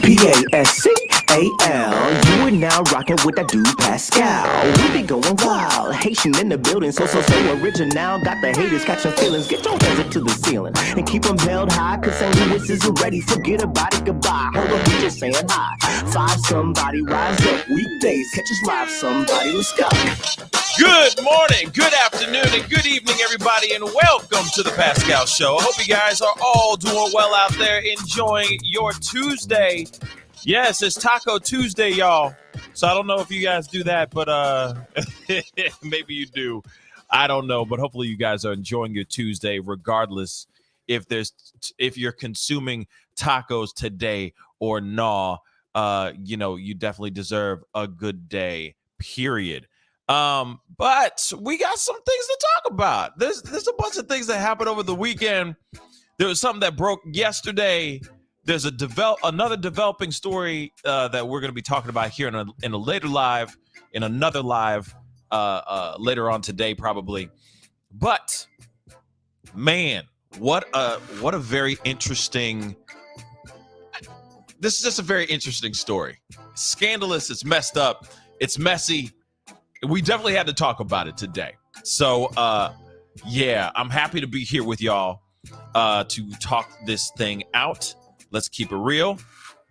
Pascal. You are now rocking with that dude Pascal. We be going wild, Haitian in the building, so original. Got the haters catching feelings. Get your hands up to the ceiling and keep them held high, cause St. Louis isn't ready. Forget about it, goodbye. Hold up, we just saying hi. Five somebody, rise up. Weekdays, catch us live, somebody. Let's go. Good morning, good afternoon, and good evening, everybody, and welcome to the Pascal Show. I hope you guys are all doing well out there, enjoying your Tuesday. Yes, it's Taco Tuesday, y'all. So I don't know if you guys do that, but maybe you do. I don't know, but hopefully you guys are enjoying your Tuesday, regardless if you're consuming tacos today or not. You definitely deserve a good day, period. But we got some things to talk about. There's a bunch of things that happened over the weekend. There was something that broke yesterday. There's another developing story that we're going to be talking about here in another live later on today, probably. But man, what a very interesting. This is just a very interesting story. Scandalous. It's messed up. It's messy. We definitely had to talk about it today. So, I'm happy to be here with y'all to talk this thing out. Let's keep it real.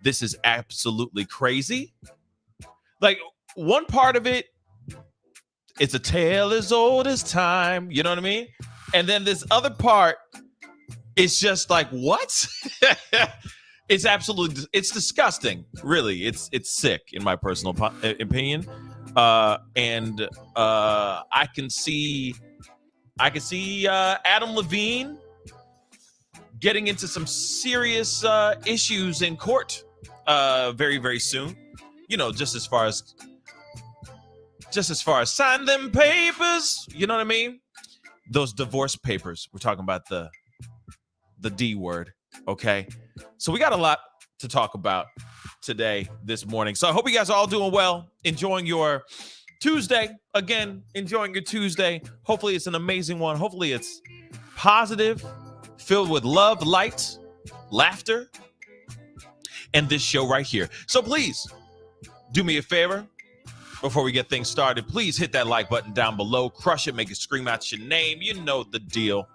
This is absolutely crazy. Like, one part of it, it's a tale as old as time. You know what I mean? And then this other part, it's just like, what? It's disgusting. Really, it's sick in my personal opinion. I can see Adam Levine getting into some serious issues in court very, very soon. You know, just as far as sign them papers, you know what I mean? Those divorce papers. We're talking about the D word, okay? So we got a lot to talk about today, this morning. So I hope you guys are all doing well, enjoying your Tuesday. Again, enjoying your Tuesday. Hopefully it's an amazing one. Hopefully it's positive, filled with love, light, laughter, and this show right here. So please do me a favor before we get things started. Please hit that like button down below. Crush it. Make it scream out your name. You know the deal.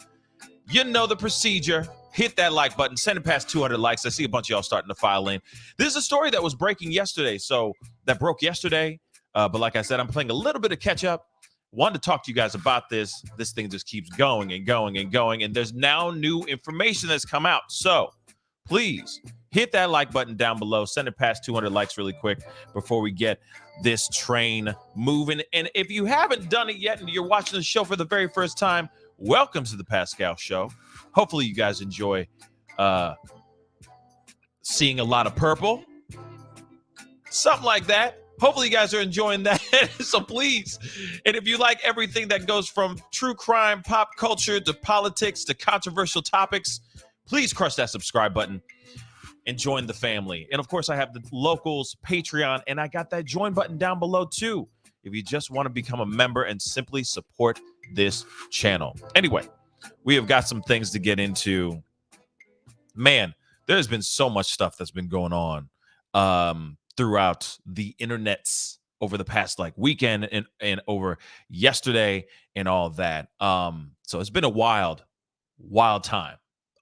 You know the procedure. Hit that like button. Send it past 200 likes. I see a bunch of y'all starting to file in. This is a story that was breaking yesterday. That broke yesterday. But like I said, I'm playing a little bit of catch up. Wanted to talk to you guys about this. This thing just keeps going and going and going. And there's now new information that's come out. So please hit that like button down below. Send it past 200 likes really quick before we get this train moving. And if you haven't done it yet and you're watching the show for the very first time, welcome to the Pascal Show. Hopefully you guys enjoy seeing a lot of purple. Something like that. Hopefully you guys are enjoying that. So please, and if you like everything that goes from true crime, pop culture, to politics, to controversial topics, please crush that subscribe button and join the family. And of course, I have the locals, Patreon, and I got that join button down below too, if you just want to become a member and simply support this channel. Anyway, we have got some things to get into. Man, there's been so much stuff that's been going on throughout the internets over the past weekend and over yesterday and all that. So it's been a wild time,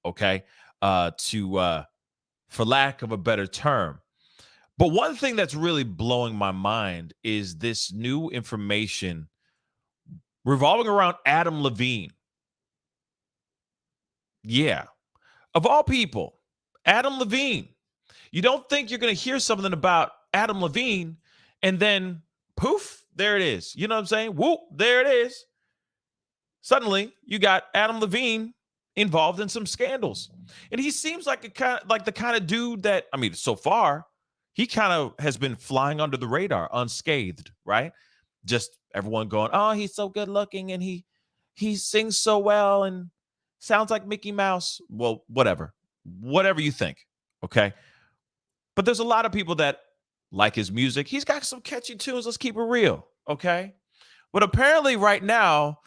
okay? For lack of a better term. But one thing that's really blowing my mind is this new information revolving around Adam Levine. Yeah. Of all people, Adam Levine. You don't think you're going to hear something about Adam Levine and then poof, there it is. You know what I'm saying? Whoop, there it is. Suddenly, you got Adam Levine involved in some scandals. And he seems like the kind of dude that, I mean, so far, he kind of has been flying under the radar, unscathed, right? Just everyone going, oh, he's so good looking and he sings so well and sounds like Mickey Mouse. Well, whatever you think, okay? But there's a lot of people that like his music. He's got some catchy tunes. Let's keep it real, okay? But apparently right now,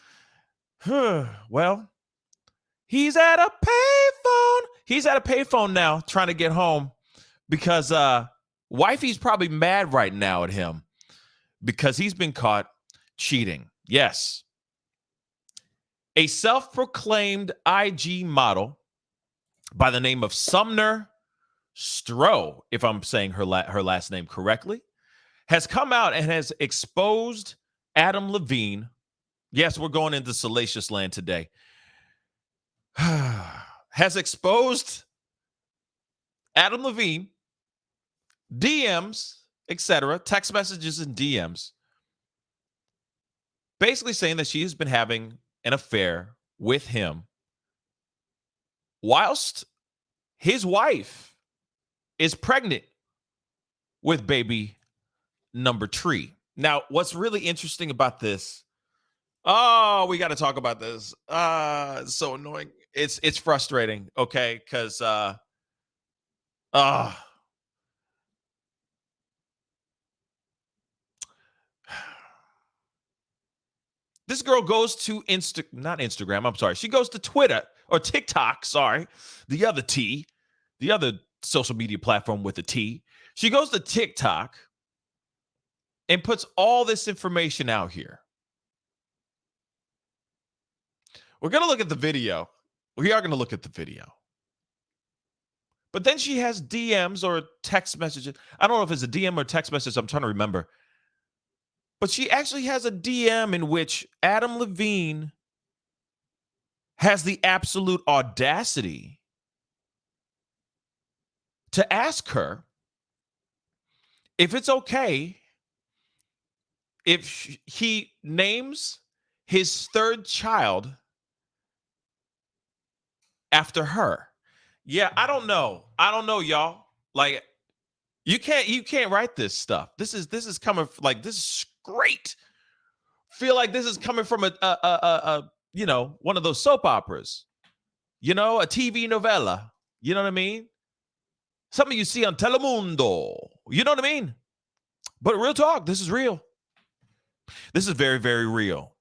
well, he's at a payphone. He's at a payphone now trying to get home because wifey's probably mad right now at him because he's been caught cheating. Yes. A self-proclaimed IG model by the name of Sumner Stroh, if I'm saying her last name correctly, has come out and has exposed Adam Levine. Yes, we're going into salacious land today. Has exposed Adam Levine, DMs, etc., text messages and DMs, basically saying that she has been having an affair with him whilst his wife is pregnant with baby number 3. Now, what's really interesting about this? Oh, we got to talk about this. It's so annoying. It's frustrating, okay? Because this girl goes to not Instagram, I'm sorry. She goes to Twitter or TikTok, sorry. The other social media platform with a T. She goes to TikTok and puts all this information out here. We're going to look at the video. We are going to look at the video. But then she has DMs or text messages. I don't know if it's a DM or text message. I'm trying to remember. But she actually has a DM in which Adam Levine has the absolute audacity to ask her if it's okay if he names his 3rd child after her. Yeah, I don't know. Y'all. Like, you can't write this stuff. This is coming like this is great. Feel like this is coming from a one of those soap operas. A TV novella. You know what I mean? Something you see on Telemundo. You know what I mean? But real talk, this is real. This is very, very real.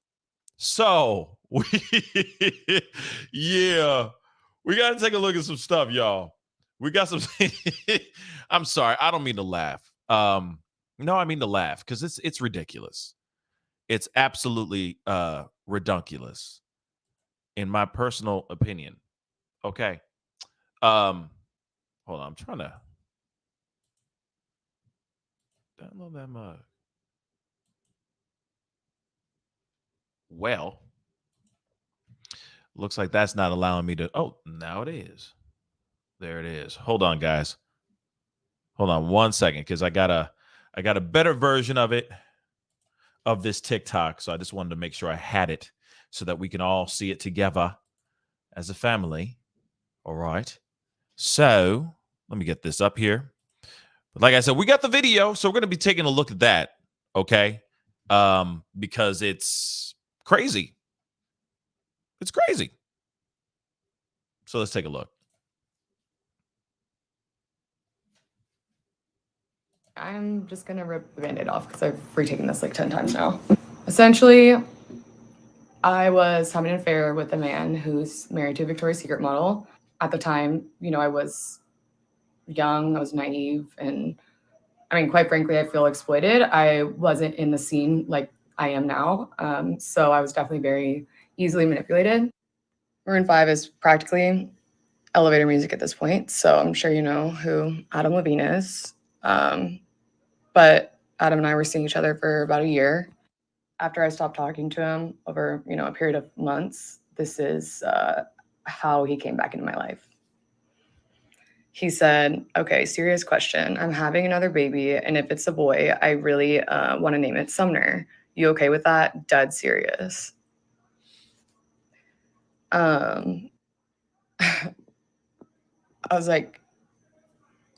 So, yeah. We got to take a look at some stuff, y'all. We got some. I'm sorry. I don't mean to laugh. No, I mean to laugh because it's ridiculous. It's absolutely redunculous, in my personal opinion. Okay. Hold on. I'm trying to download that mug. Well, looks like that's not allowing me to. Oh, now it is. There it is. Hold on, guys. Hold on 1 second, because I got a better version of it, of this TikTok. So I just wanted to make sure I had it so that we can all see it together as a family. All right. So let me get this up here. But like I said, we got the video, so we're going to be taking a look at that. Okay. Because it's crazy. It's crazy. So let's take a look. I'm just going to rip the Band-Aid off because I've retaken this like 10 times now. Essentially, I was having an affair with a man who's married to a Victoria's Secret model. At the time, I was young, I was naive, and I mean, quite frankly, I feel exploited. I wasn't in the scene like I am now. So I was definitely very easily manipulated. Maroon 5 is practically elevator music at this point. So I'm sure you know who Adam Levine is. But Adam and I were seeing each other for about a year. After I stopped talking to him over, a period of months, this is how he came back into my life. He said, okay, serious question. I'm having another baby, and if it's a boy, I really want to name it Sumner. You okay with that? Dead serious. I was like,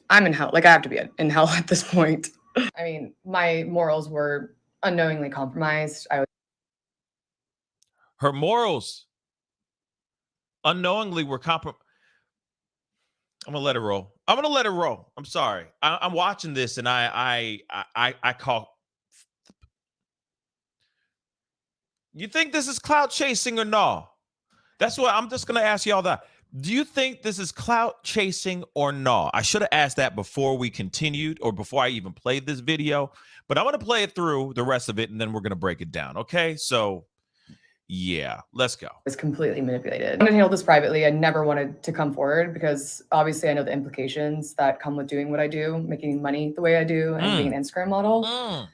I'm in hell. Like, I have to be in hell at this point. I mean, my morals were unknowingly compromised. Her morals unknowingly were compromised. I'm gonna let it roll. I'm sorry. I'm watching this and I call. You think this is clout chasing or no? That's what I'm just gonna ask y'all that. Do you think this is clout chasing or no? I should have asked that before we continued or before I even played this video, but I'm going to play it through the rest of it and then we're going to break it down. Okay. So, yeah, let's go. Was completely manipulated. I wanted to handle this privately. I never wanted to come forward because obviously I know the implications that come with doing what I do, making money the way I do, and being an Instagram model.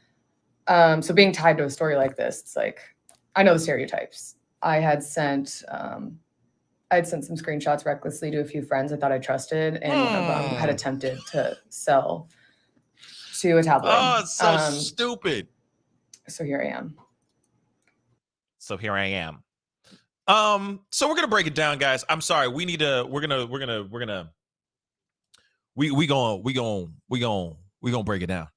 So being tied to a story like this, it's like, I know the stereotypes. I had sent some screenshots recklessly to a few friends I thought I trusted, and one of them had attempted to sell to a tabloid. Oh, it's so stupid. So here I am. So we're gonna break it down, guys. I'm sorry. We're gonna break it down.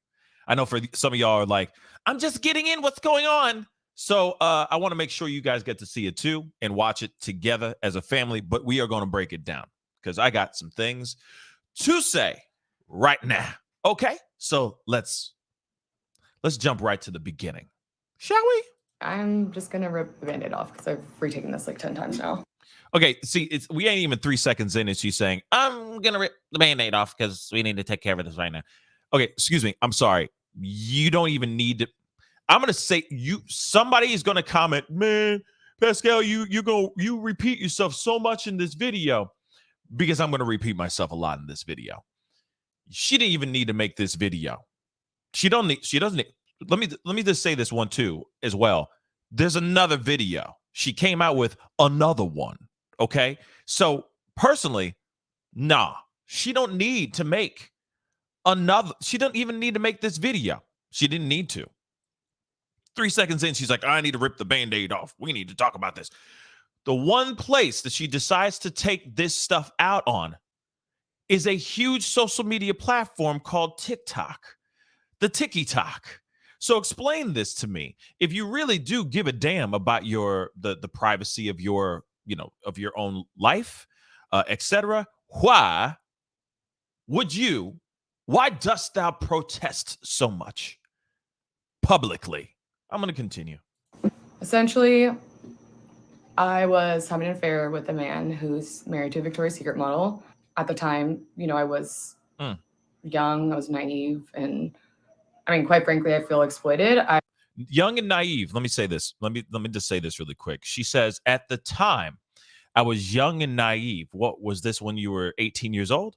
I know for some of y'all are like, I'm just getting in what's going on. So I want to make sure you guys get to see it too and watch it together as a family, but we are going to break it down because I got some things to say right now. Okay, so let's jump right to the beginning, shall we? I'm just gonna rip the Band-Aid off because I've retaken this like 10 times now. Okay, see, we ain't even 3 seconds in, and she's saying, I'm gonna rip the Band-Aid off because we need to take care of this right now. Okay, excuse me, I'm sorry. You don't even need to. I'm gonna say somebody is gonna comment, man, Pascal, you repeat yourself so much in this video, because I'm gonna repeat myself a lot in this video. She didn't even need to make this video. She doesn't need. Let me just say this one too as well. There's another video. She came out with another one. Okay. So personally, nah, she don't need to make another. She don't even need to make this video. She didn't need to. 3 seconds in, she's like, I need to rip the Band-Aid off. We need to talk about this. The one place that she decides to take this stuff out on is a huge social media platform called TikTok, the TikTok. So explain this to me. If you really do give a damn about the privacy of your own life, etc., why dost thou protest so much publicly? I'm going to continue. Essentially, I was having an affair with a man who's married to a Victoria's Secret model. At the time, I was young, I was naive, and I mean, quite frankly, I feel exploited. Young and naive. Let me say this. Let me just say this really quick. She says, at the time, I was young and naive. What was this, when you were 18 years old?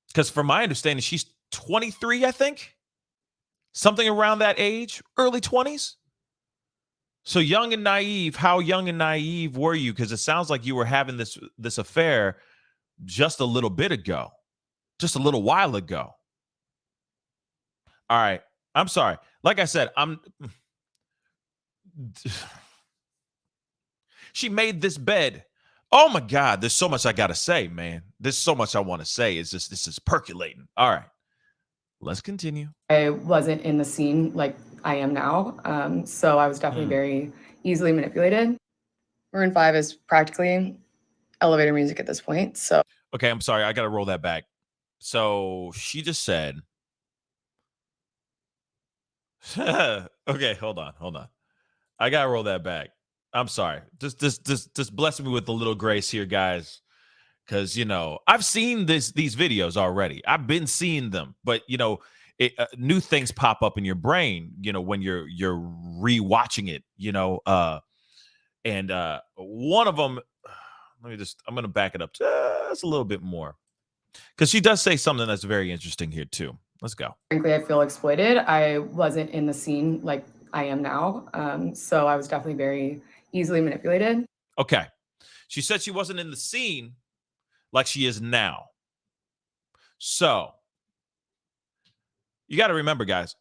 Because from my understanding, she's 23, I think. Something around that age, early 20s. So young and naive, how young and naive were you? Because it sounds like you were having this affair just a little bit ago, just a little while ago. All right. I'm sorry. Like I said, she made this bed. Oh my God. There's so much I got to say, man. There's so much I want to say. It's just, this is percolating. All right. Let's continue. I wasn't in the scene like I am now. So I was definitely very easily manipulated. Maroon 5 is practically elevator music at this point. So, okay. I'm sorry. I got to roll that back. So she just said, okay, hold on. I got to roll that back. I'm sorry. Just bless me with a little grace here, guys. Because, I've seen these videos already. I've been seeing them. But, new things pop up in your brain, when you're rewatching it, and one of them, I'm going to back it up just a little bit more. Because she does say something that's very interesting here, too. Let's go. Frankly, I feel exploited. I wasn't in the scene like I am now. So I was definitely very easily manipulated. Okay. She said she wasn't in the scene like she is now. So you got to remember, guys,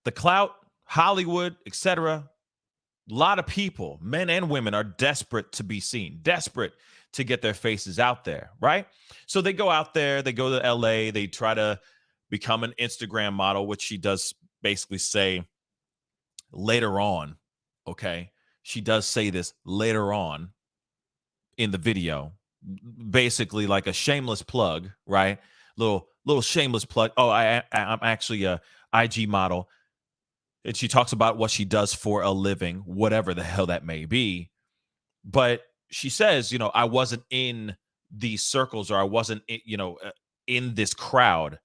the clout, Hollywood, etc. A lot of people, men and women, are desperate to be seen, desperate to get their faces out there, right? So they go out there, they go to LA, they try to become an Instagram model, which she does basically say later on. Okay. She does say this later on in the video, basically like a shameless plug, right? Little shameless plug. Oh, I'm actually a IG model. And she talks about what she does for a living, whatever the hell that may be. But she says, I wasn't in these circles, or I wasn't, in this crowd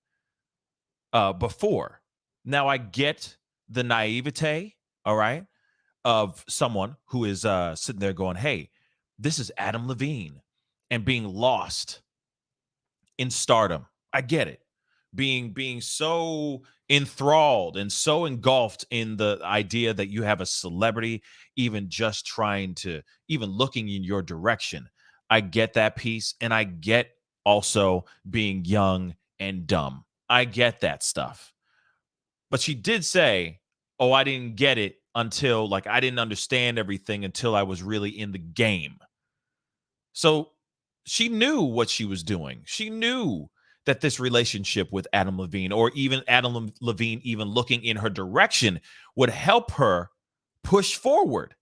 before. Now I get the naivete, all right, of someone who is sitting there going, hey, this is Adam Levine, and being lost in stardom. I get it. Being so enthralled and so engulfed in the idea that you have a celebrity even just trying to, even looking in your direction. I get that piece, and I get also being young and dumb. I get that stuff. But she did say, oh, I didn't get it until, like, I didn't understand everything until I was really in the game. So she knew what she was doing. She knew that this relationship with Adam Levine, or even Adam Levine even looking in her direction, would help her push forward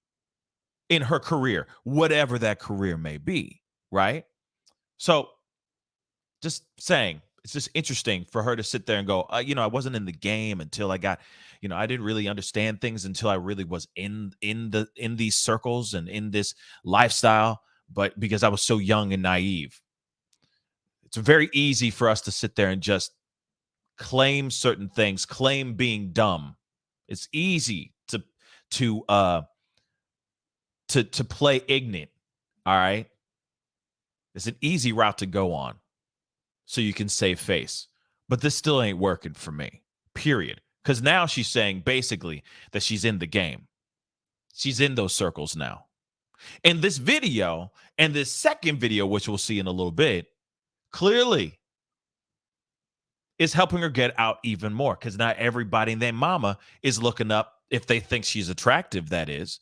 in her career, whatever that career may be, right? So just saying, it's just interesting for her to sit there and go, I wasn't in the game until I got, I didn't really understand things until I really was in these circles and in this lifestyle, but because I was so young and naive. It's very easy for us to sit there and just claim certain things, claim being dumb. It's easy to play ignorant. All right. It's an easy route to go on so you can save face. But this still ain't working for me, period. Because now she's saying basically that she's in the game. She's in those circles now. And this video and this second video, which we'll see in a little bit, clearly is helping her get out even more, because now everybody and their mama is looking up, if they think she's attractive, that is,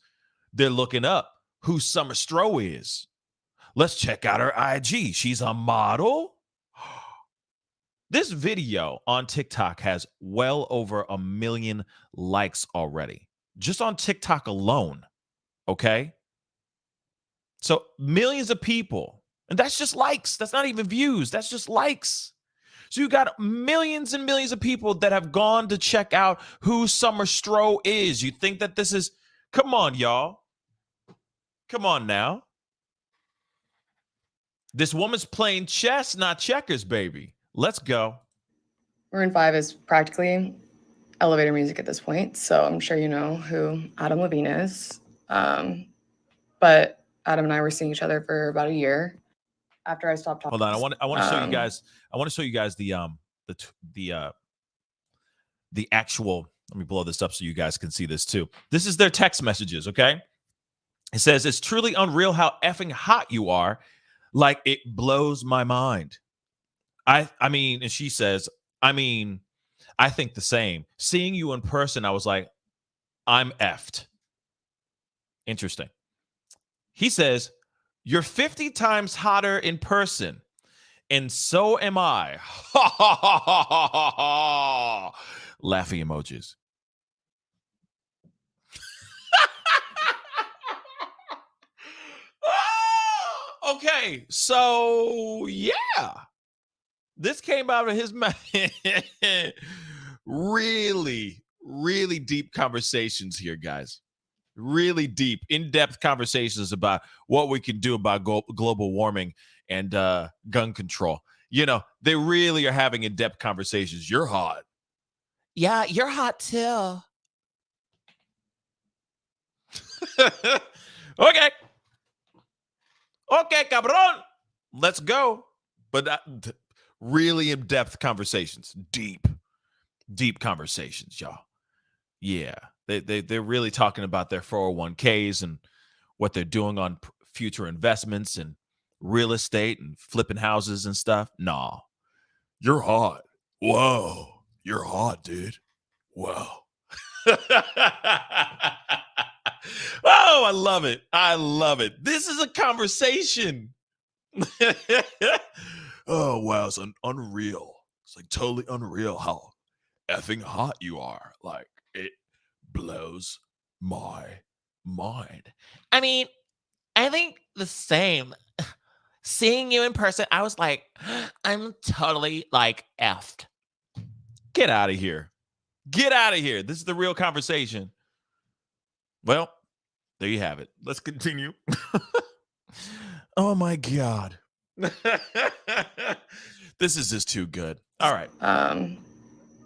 they're looking up who Summer Stroh is. Let's check out her IG. She's a model. This video on TikTok has well over 1 million likes already, just on TikTok alone. Okay. So millions of people, and that's just likes. That's not even views. That's just likes. So you got millions and millions of people that have gone to check out who Summer Stroh is. You think that this is, come on, y'all. Come on now. This woman's playing chess, not checkers, baby. Let's go. Maroon 5 is practically elevator music at this point, so I'm sure you know who Adam Levine is. But Adam and I were seeing each other for about a year after I stopped talking. Hold on, I want to show you guys. I want to show you guys the actual. Let me blow this up so you guys can see this too. This is their text messages. Okay, it says, "It's truly unreal how effing hot you are. Like, it blows my mind." I mean, and she says, I mean, I think the same. Seeing you in person, I was like, I'm effed. Interesting. He says, you're 50 times hotter in person, and so am I. Laughing emojis. Okay, so yeah. This came out of his mouth. Really, really deep conversations here, guys. Really deep, in-depth conversations about what we can do about global warming and gun control. They really are having in-depth conversations. You're hot. Yeah, you're hot too. Okay. Okay, cabron. Let's go. But really in-depth conversations. Deep conversations, y'all. Yeah. They're really talking about their 401ks and what they're doing on future investments and real estate and flipping houses and stuff. Nah. You're hot. Whoa. You're hot, dude. Whoa. Oh, I love it. I love it. This is a conversation. Oh, wow. It's unreal. It's like totally unreal how effing hot you are. Like, it blows my mind. I mean, I think the same. Seeing you in person, I was like, I'm totally like effed. Get out of here. Get out of here. This is the real conversation. Well, there you have it. Let's continue. Oh my God. This is just too good. All right.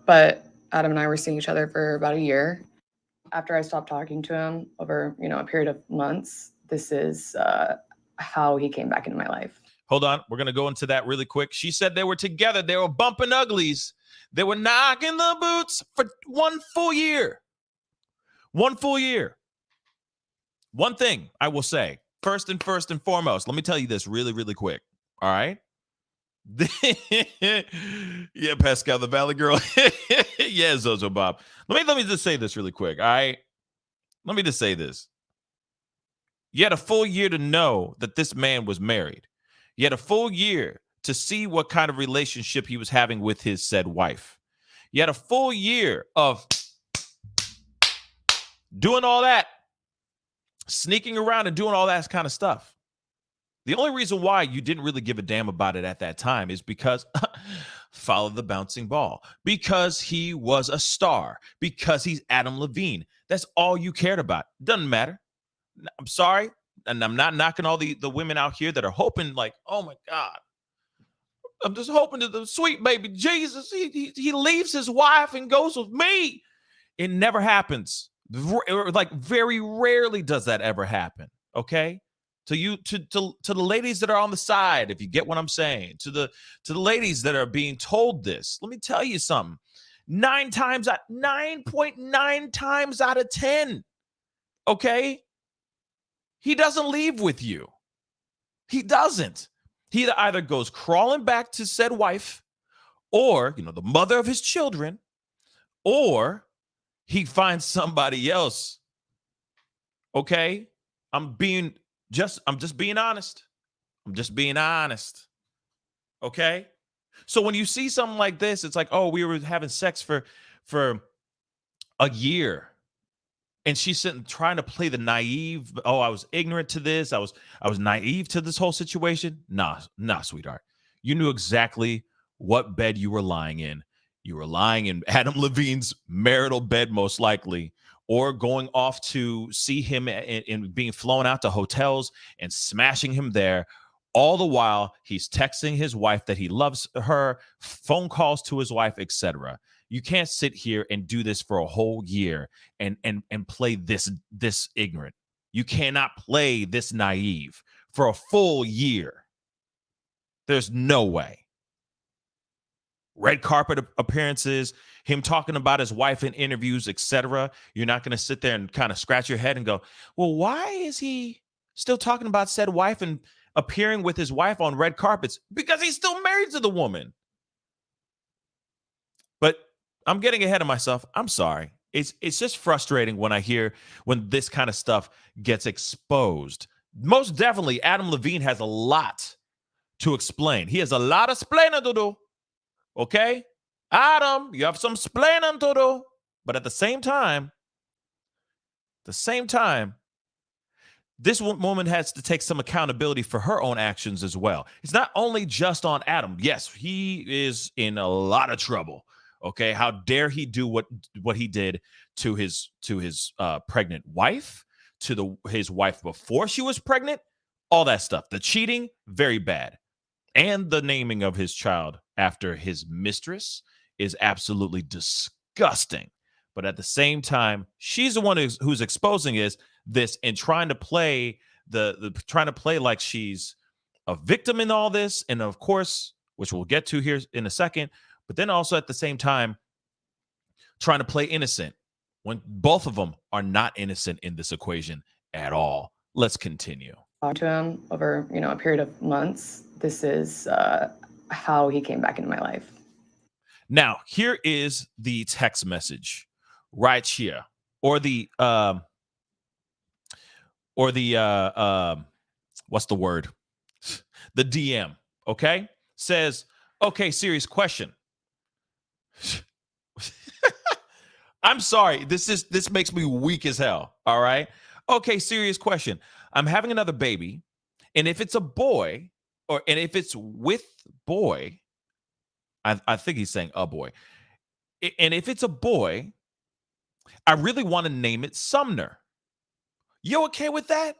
But Adam and I were seeing each other for about a year. After I stopped talking to him over, a period of months, this is how he came back into my life. Hold on. We're going to go into that really quick. She said they were together. They were bumping uglies. They were knocking the boots for 1 full year. 1 full year. One thing I will say, first and foremost, let me tell you this really, really quick. All right. Yeah, Pascal, the Valley Girl. Yeah, Zozo Bob. Let me just say this really quick. All right. Let me just say this. You had a full year to know that this man was married. You had a full year to see what kind of relationship he was having with his said wife. You had a full year of doing all that, sneaking around and doing all that kind of stuff. The only reason why you didn't really give a damn about it at that time is because follow the bouncing ball, because he was a star, because he's Adam Levine. That's all you cared about. Doesn't matter. I'm sorry. And I'm not knocking all the women out here that are hoping like, oh my God, I'm just hoping that the sweet baby Jesus, he leaves his wife and goes with me. It never happens. Like very rarely does that ever happen. Okay. To the ladies that are on the side, if you get what I'm saying, to the ladies that are being told this, let me tell you something. 9.9 times out of 10. Okay. He doesn't leave with you. He doesn't. He either goes crawling back to said wife or, the mother of his children, or he finds somebody else. Okay? I'm just being honest. I'm just being honest. Okay? So when you see something like this, it's like, oh, we were having sex for a year. And she's sitting trying to play the naive. Oh, I was ignorant to this. I was naive to this whole situation. Nah, sweetheart. You knew exactly what bed you were lying in. You were lying in Adam Levine's marital bed, most likely, or going off to see him and being flown out to hotels and smashing him there. All the while, he's texting his wife that he loves her, phone calls to his wife, etc. You can't sit here and do this for a whole year and play this ignorant. You cannot play this naive for a full year. There's no way. Red carpet appearances, him talking about his wife in interviews, etc. You're not going to sit there and kind of scratch your head and go, well, why is he still talking about said wife and appearing with his wife on red carpets? Because he's still married to the woman. But I'm getting ahead of myself. I'm sorry. It's just frustrating when this kind of stuff gets exposed. Most definitely, Adam Levine has a lot to explain. He has a lot of explaining to do. Okay? Adam, you have some explaining to do. But at the same time, this woman has to take some accountability for her own actions as well. It's not only just on Adam. Yes, he is in a lot of trouble. Okay, how dare he do what he did to his pregnant wife, to his wife before she was pregnant, all that stuff. The cheating, very bad. And the naming of his child after his mistress is absolutely disgusting. But at the same time, she's the one who's exposing this and trying to play trying to play like she's a victim in all this. And of course, which we'll get to here in a second, but then also at the same time, trying to play innocent when both of them are not innocent in this equation at all. Let's continue. Talked to him over, a period of months. This is how he came back into my life. Now, here is the text message right here, or the what's the word? The DM, okay? Says, okay, serious question. I'm sorry. This makes me weak as hell. All right. Okay, serious question. I'm having another baby, and if it's a boy, and if it's with boy, I think he's saying a boy. And if it's a boy, I really want to name it Sumner. You okay with that?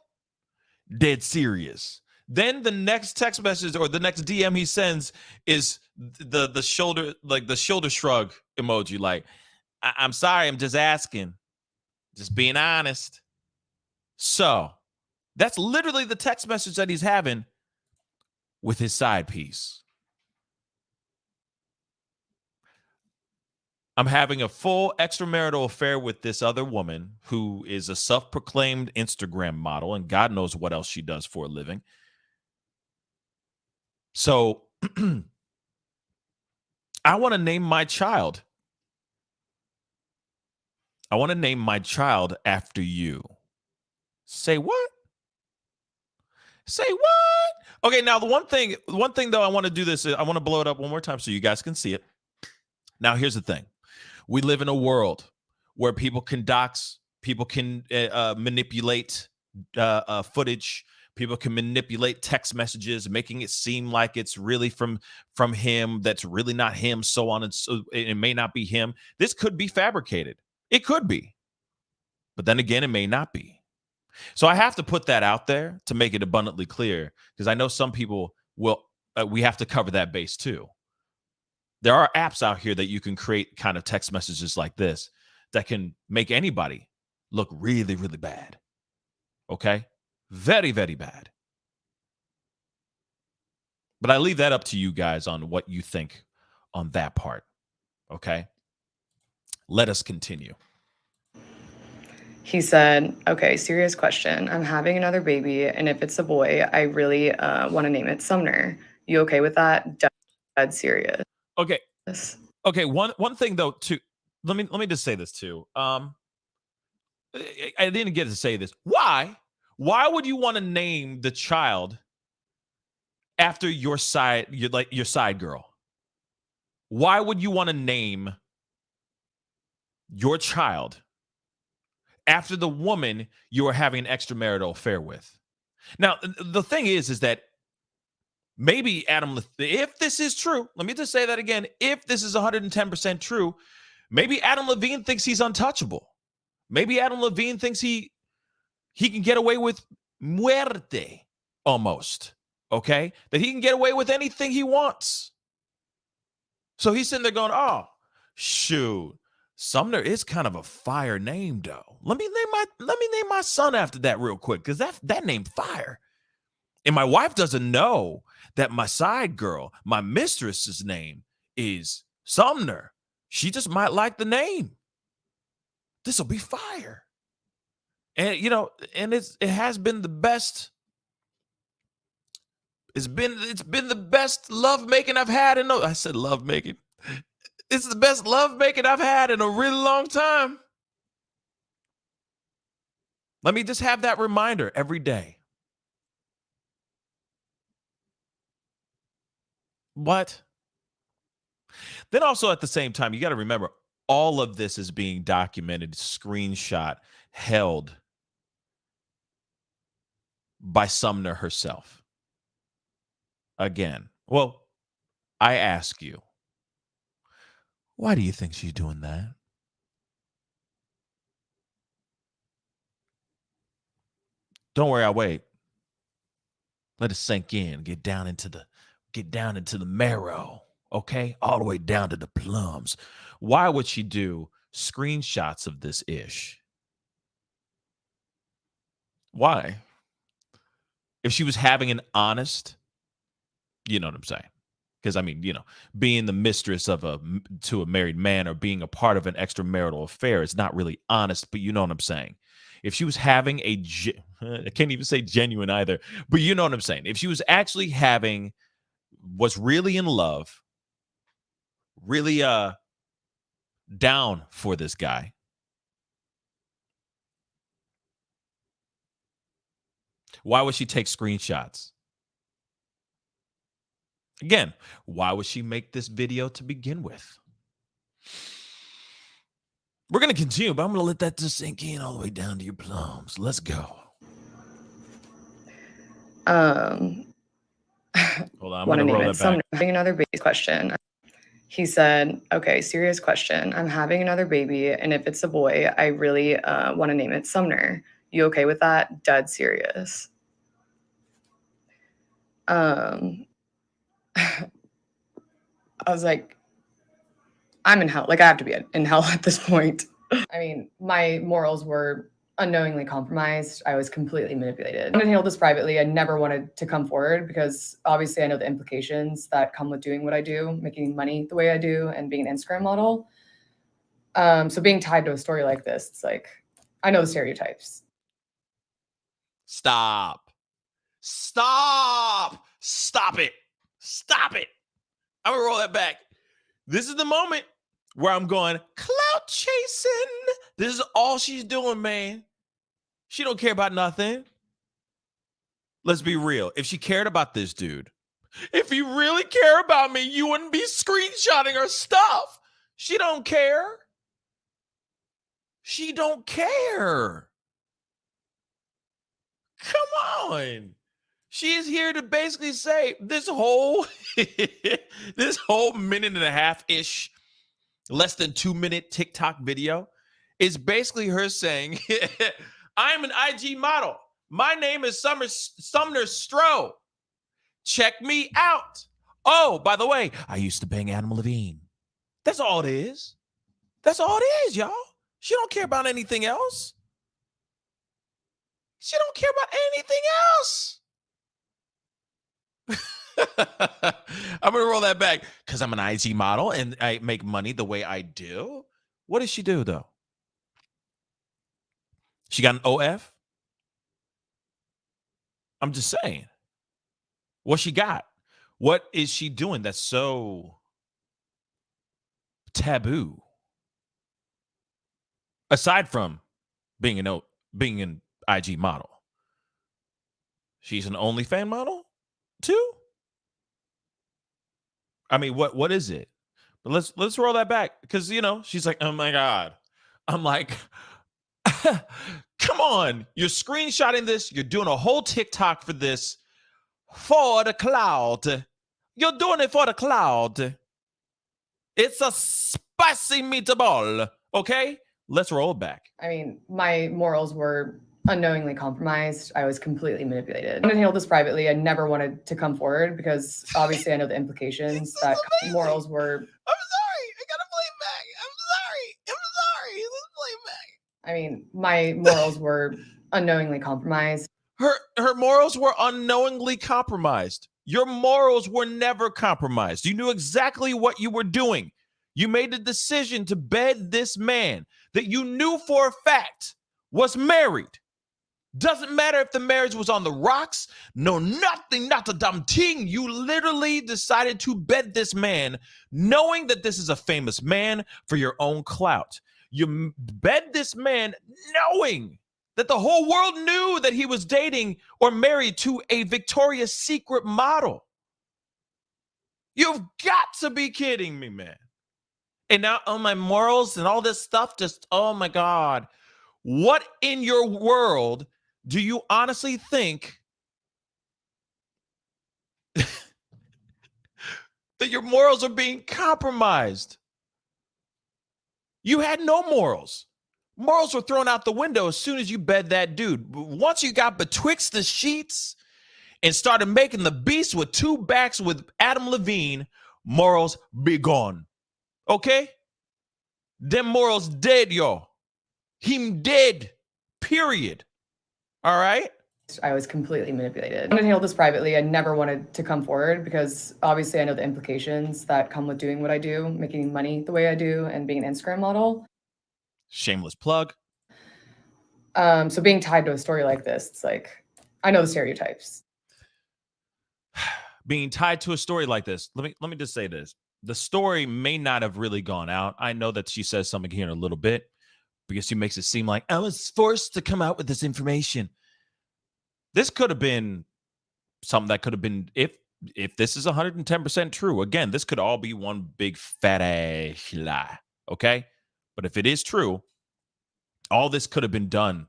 Dead serious. Then the next text message or the next DM he sends is the shoulder, like the shoulder shrug emoji. Like, I'm sorry, I'm just asking, just being honest. So that's literally the text message that he's having with his side piece. I'm having a full extramarital affair with this other woman who is a self-proclaimed Instagram model, and God knows what else she does for a living. So I want to name my child. I want to name my child after you. Say what? Say what? Okay, now the one thing though, I want to do this. I want to blow it up one more time so you guys can see it. Now, here's the thing. We live in a world where people can dox, people can manipulate footage, people can manipulate text messages, making it seem like it's really from him, that's really not him, so on, and so it may not be him. This could be fabricated. It could be. But then again, it may not be. So I have to put that out there to make it abundantly clear, because I know some people will, we have to cover that base too. There are apps out here that you can create kind of text messages like this that can make anybody look really, really bad. Okay? Very, very bad. But I leave that up to you guys on what you think on that part. Okay? Let us continue. He said, okay, serious question. I'm having another baby, and if it's a boy, I really want to name it Sumner. You okay with that? Dead serious. Okay. Okay. One thing though, too. Let me just say this too. I didn't get to say this. Why Why would you want to name the child after your side girl? Why would you want to name your child after the woman you are having an extramarital affair with? Now, the thing is that maybe Adam, if this is true, let me just say that again. If this is 110% true, maybe Adam Levine thinks he's untouchable. Maybe Adam Levine thinks he can get away with muerte almost, okay? That he can get away with anything he wants. So he's sitting there going, oh, shoot, Sumner is kind of a fire name, though. Let me name my son after that real quick, because that name fire. And my wife doesn't know that my side girl, my mistress's name is Sumner. She just might like the name. This will be fire. And and it has been the best. It's been the best lovemaking I've had in I said lovemaking. It's the best lovemaking I've had in a really long time. Let me just have that reminder every day. What? Then also at the same time, you got to remember, all of this is being documented, screenshot, held by Sumner herself. Again, well, I ask you, why do you think she's doing that? Don't worry, I'll wait. Let it sink in. Get down into the marrow, okay? All the way down to the plums. Why would she do screenshots of this ish? Why? If she was having an honest, you know what I'm saying? Because I mean, being the mistress to a married man or being a part of an extramarital affair is not really honest, but you know what I'm saying. If she was having I can't even say genuine either, but you know what I'm saying. If she was actually was really in love, really down for this guy, why would she take screenshots? Again, why would she make this video to begin with? We're going to continue, but I'm going to let that just sink in all the way down to your plums. Let's go. Hold on, I'm going to roll that back. Having another base question. He said, okay, serious question. I'm having another baby, and if it's a boy, I really want to name it Sumner. You okay with that? Dead serious. I was like, I'm in hell. Like, I have to be in hell at this point. I mean, my morals were unknowingly compromised. I was completely manipulated. I handled this privately. I never wanted to come forward because obviously I know the implications that come with doing what I do, making money the way I do, and being an Instagram model. So being tied to a story like this, it's like, I know the stereotypes. Stop. Stop. Stop it. Stop it. I'm going to roll that back. This is the moment where I'm going, clout chasing. This is all she's doing, man. She don't care about nothing. Let's be real. If she cared about this dude, if you really care about me, you wouldn't be screenshotting her stuff. She don't care. She don't care. Come on. She is here to basically say this whole this whole minute and a half-ish, less than 2-minute TikTok video is basically her saying, I'm an IG model. My name is Sumner Stroh. Check me out. Oh, by the way, I used to bang Adam Levine. That's all it is. That's all it is, y'all. She don't care about anything else. She don't care about anything else. I'm going to roll that back because I'm an IG model and I make money the way I do. What does she do, though? She got an OF? I'm just saying. What she got? What is she doing that's so taboo? Aside from being an IG model. She's an OnlyFans model too? I mean, what is it? But let's roll that back because she's like, oh my God. I'm like, come on. You're screenshotting this. You're doing a whole TikTok for this for the cloud. You're doing it for the cloud. It's a spicy meatball. Okay? Let's roll back. I mean, my morals were unknowingly compromised. I was completely manipulated. I handled this privately. I never wanted to come forward because obviously I know the implications that morals were. I'm sorry. I gotta play back. I'm sorry. Let's play back. I mean, my morals were unknowingly compromised. Her morals were unknowingly compromised. Your morals were never compromised. You knew exactly what you were doing. You made the decision to bed this man that you knew for a fact was married. Doesn't matter if the marriage was on the rocks. No, nothing, not a damn thing. You literally decided to bed this man knowing that this is a famous man for your own clout. You bed this man knowing that the whole world knew that he was dating or married to a Victoria's Secret model. You've got to be kidding me, man. And now on my morals and all this stuff, just, oh my God. What in your world do you honestly think that your morals are being compromised? You had no morals. Morals were thrown out the window as soon as you bed that dude. Once you got betwixt the sheets and started making the beast with two backs with Adam Levine, morals be gone. Okay? Them morals dead, y'all. Him dead. Period. All right? I was completely manipulated. I handled this privately. I never wanted to come forward because obviously I know the implications that come with doing what I do, making money the way I do, and being an Instagram model. Shameless plug. So being tied to a story like this, it's like, I know the stereotypes. Being tied to a story like this, let me just say this. The story may not have really gone out. I know that she says something here in a little bit because she makes it seem like I was forced to come out with this information. This could have been something that could have been, if this is 110% true, again, this could all be one big fat ass lie, okay? But if it is true, all this could have been done.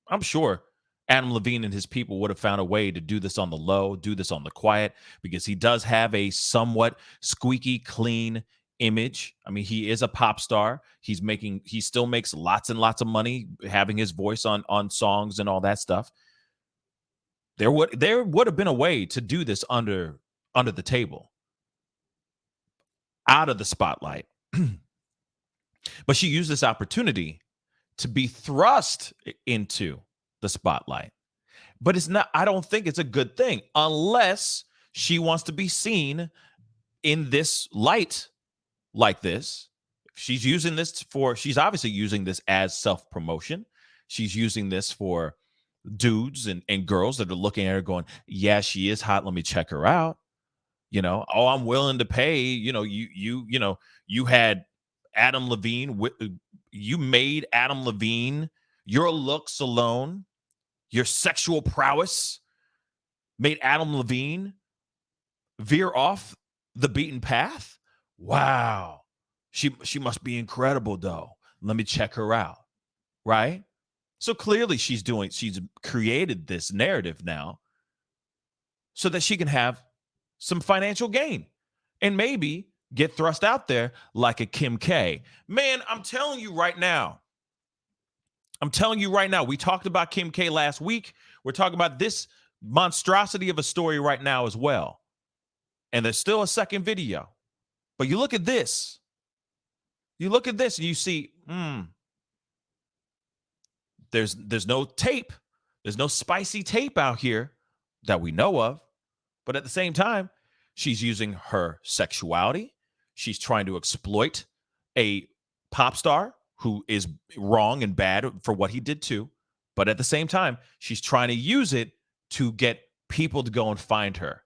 I'm sure Adam Levine and his people would have found a way to do this on the low, do this on the quiet, because he does have a somewhat squeaky clean image. I mean, he is a pop star. He still makes lots and lots of money having his voice on songs and all that stuff. There would have been a way to do this under the table, out of the spotlight. But she used this opportunity to be thrust into the spotlight. But I don't think it's a good thing unless she wants to be seen in this light like this. She's obviously using this as self-promotion. She's using this for dudes and girls that are looking at her going, yeah, she is hot. Let me check her out. I'm willing to pay. You had Adam Levine. You made Adam Levine. Your looks alone, your sexual prowess made Adam Levine veer off the beaten path. Wow. She must be incredible, though. Let me check her out. Right? So clearly she's created this narrative now so that she can have some financial gain and maybe get thrust out there like a Kim K. Man, I'm telling you right now. We talked about Kim K last week. We're talking about this monstrosity of a story right now as well. And there's still a second video. But you look at this. You look at this and you see, there's no tape. There's no spicy tape out here that we know of. But at the same time, she's using her sexuality. She's trying to exploit a pop star who is wrong and bad for what he did too. But at the same time, she's trying to use it to get people to go and find her.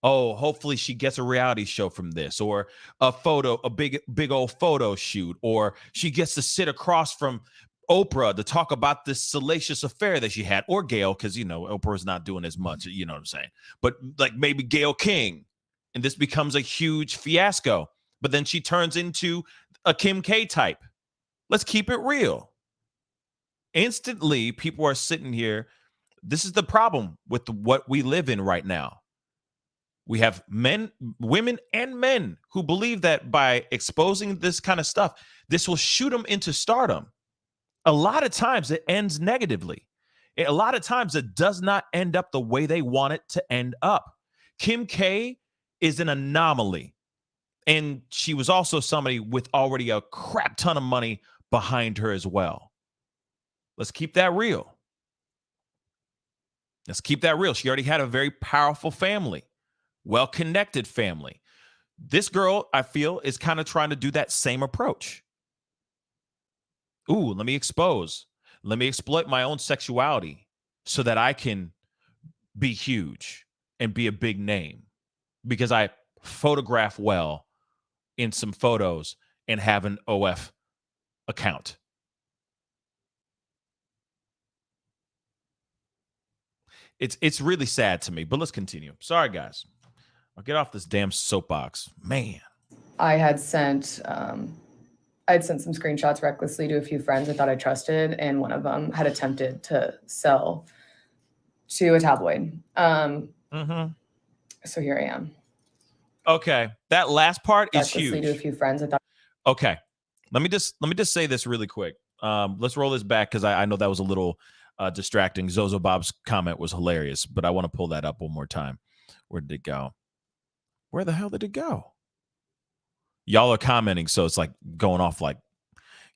Oh, hopefully she gets a reality show from this, or a big old photo shoot, or she gets to sit across from Oprah to talk about this salacious affair that she had, or Gayle, because Oprah's not doing as much, you know what I'm saying? But like maybe Gayle King, and this becomes a huge fiasco. But then she turns into a Kim K type. Let's keep it real. Instantly, people are sitting here. This is the problem with what we live in right now. We have men, women, and men who believe that by exposing this kind of stuff, this will shoot them into stardom. A lot of times it ends negatively. A lot of times it does not end up the way they want it to end up. Kim K is an anomaly. And she was also somebody with already a crap ton of money behind her as well. Let's keep that real. She already had a very powerful family, well-connected family. This girl, I feel, is kind of trying to do that same approach. Ooh, let me exploit my own sexuality so that I can be huge and be a big name because I photograph well in some photos and have an OF account. It's really sad to me, but let's continue. Sorry, guys. I'll get off this damn soapbox. Man. I had sent some screenshots recklessly to a few friends I thought I trusted, and one of them had attempted to sell to a tabloid. So here I am. Okay, that last part is huge. To a few friends I thought. Okay, let me just say this really quick. Let's roll this back because I know that was a little distracting. Zozo Bob's comment was hilarious, but I want to pull that up one more time. Where did it go? Where the hell did it go? Y'all are commenting, so it's like going off like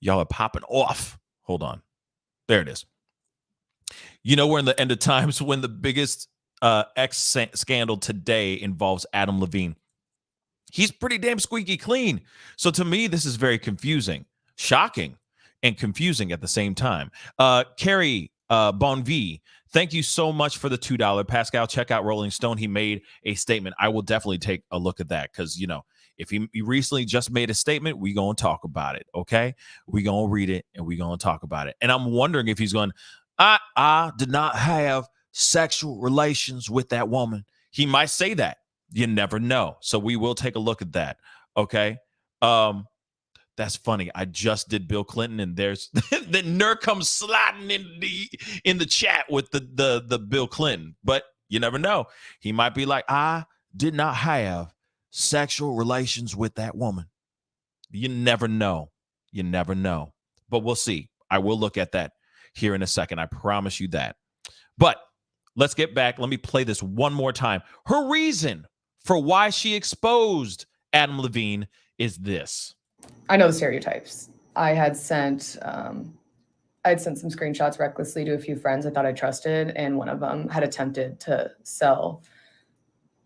y'all are popping off. Hold on. There it is. We're in the end of times when the biggest X scandal today involves Adam Levine. He's pretty damn squeaky clean. So to me, this is very confusing, shocking, and confusing at the same time. Carrie Bonvie, thank you so much for the $2. Pascal, check out Rolling Stone. He made a statement. I will definitely take a look at that because, if he recently just made a statement, we going to talk about it, okay? We going to read it, and we going to talk about it. And I'm wondering if he's going, I did not have sexual relations with that woman. He might say that. You never know. So we will take a look at that, okay? That's funny. I just did Bill Clinton, and there's the nerd comes sliding in the chat with the Bill Clinton. But you never know. He might be like, I did not have sexual relations with that woman. You never know. You never know. But we'll see. I will look at that here in a second. I promise you that. But let's get back. Let me play this one more time. Her reason for why she exposed Adam Levine is this. I know the stereotypes. I had sent some screenshots recklessly to a few friends I thought I trusted, and one of them had attempted to sell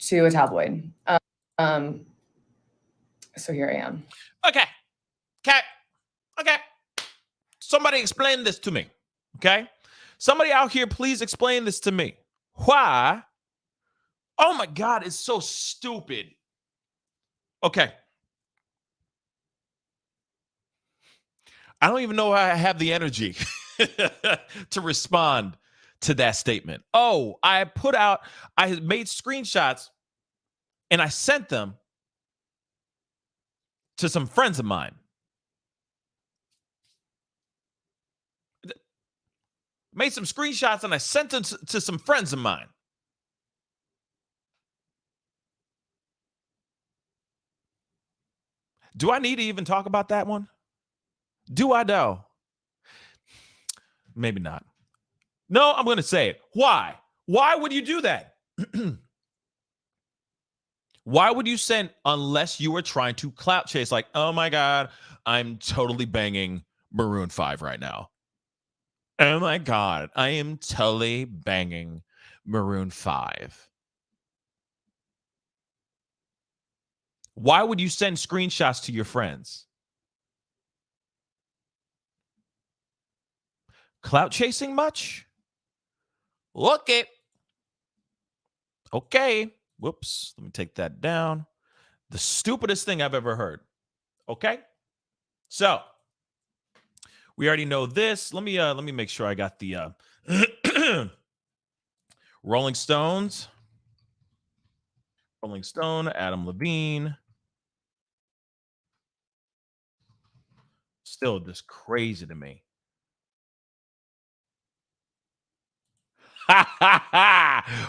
to a tabloid. So here I am. Okay. Somebody explain this to me. Okay. Somebody out here, please explain this to me. Why? Oh my God, it's so stupid. Okay. I don't even know how I have the energy to respond to that statement. Oh, I made screenshots and I sent them to some friends of mine. Made some screenshots and I sent them to some friends of mine. Do I need to even talk about that one? Do I know? Maybe not. No, I'm going to say it. Why? Why would you do that? Why would you send, unless you were trying to clout chase, like, oh my God, I'm totally banging Maroon 5 right now. Oh my God, I am totally banging Maroon 5. Why would you send screenshots to your friends? Clout chasing much? Look it. Okay. Whoops. Let me take that down. The stupidest thing I've ever heard. Okay. So we already know this. Let me make sure I got the Rolling Stone, Adam Levine. Still just crazy to me.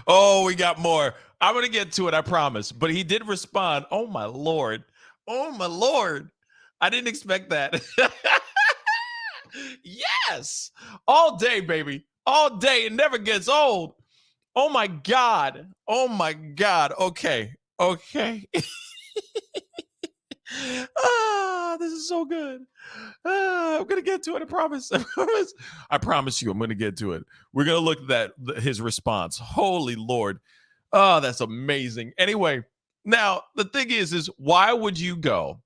Oh, we got more. I'm going to get to it, I promise. But he did respond. Oh, my Lord. Oh, my Lord. I didn't expect that. Yes. All day, baby. All day. It never gets old. Oh, my God. Oh, my God. Okay. This is so good. I'm gonna get to it. I promise. I promise you, I'm gonna get to it. We're gonna look at his response. Holy Lord. Oh, that's amazing. Anyway, now the thing is why would you go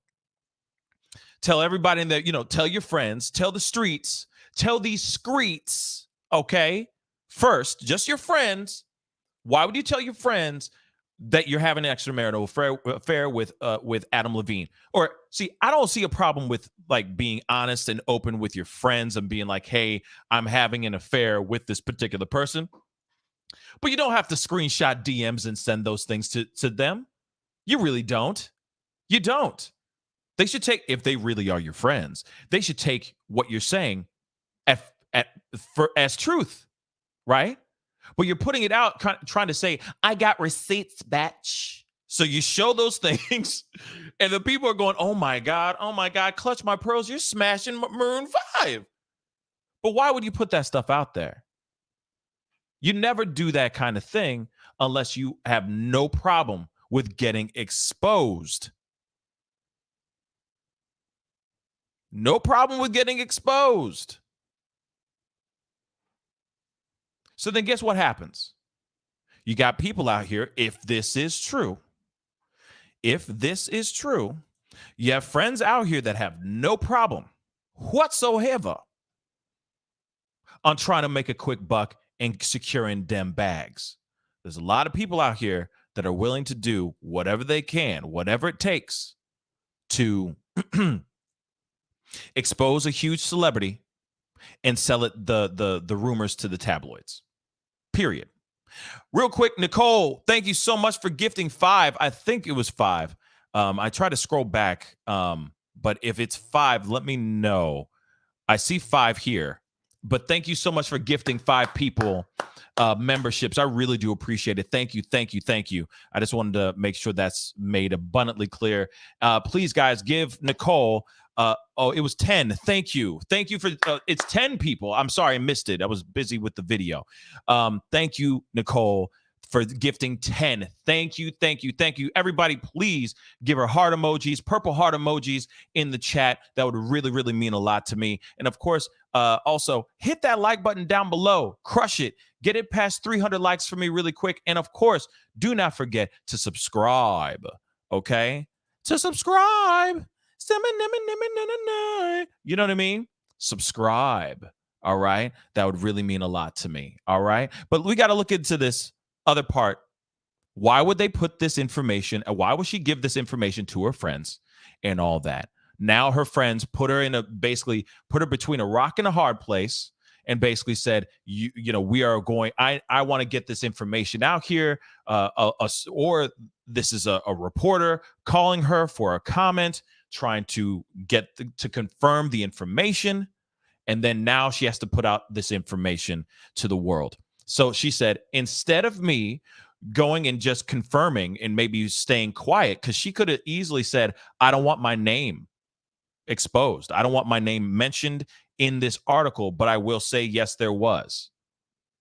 tell everybody that, tell your friends, tell the streets, tell these screets, okay? First, just your friends. Why would you tell your friends that you're having an extramarital affair with Adam Levine? Or see, I don't see a problem with like being honest and open with your friends and being like, hey, I'm having an affair with this particular person. But you don't have to screenshot DMs and send those things to them. You really don't. You don't. They should take, if they really are your friends, they should take what you're saying as truth, right? But you're putting it out trying to say, I got receipts, batch. So you show those things and the people are going, oh my God, clutch my pearls. You're smashing Maroon 5. But why would you put that stuff out there? You never do that kind of thing unless you have no problem with getting exposed. No problem with getting exposed. So then guess what happens? You got people out here, if this is true, you have friends out here that have no problem whatsoever on trying to make a quick buck and securing them bags. There's a lot of people out here that are willing to do whatever they can, whatever it takes to expose a huge celebrity and sell it the rumors to the tabloids. Period. Real quick, Nicole, thank you so much for gifting 5. I think it was 5. I try to scroll back, but if it's 5, let me know. I see 5 here, but thank you so much for gifting 5 people memberships. I really do appreciate it. Thank you, thank you, thank you. I just wanted to make sure that's made abundantly clear. Please, guys, give Nicole. It was 10. Thank you for. It's 10 people. I'm sorry, I missed it. I was busy with the video. Thank you, Nicole, for gifting 10. Thank you. Everybody, please give her heart emojis, purple heart emojis in the chat. That would really, really mean a lot to me. And of course, also hit that like button down below. Crush it. Get it past 300 likes for me really quick. And of course, do not forget to subscribe. Okay? To subscribe. You know what I mean? Subscribe. All right? That would really mean a lot to me. All right? But we got to look into this other part. Why would they put this information, and why would she give this information to her friends and all that? Now her friends put her between a rock and a hard place and basically said, we are going, I want to get this information out here, or this is a reporter calling her for a comment, trying to get to confirm the information. And then now she has to put out this information to the world. So she said, instead of me going and just confirming and maybe staying quiet, because she could have easily said, I don't want my name exposed. I don't want my name mentioned in this article, but I will say, yes, there was.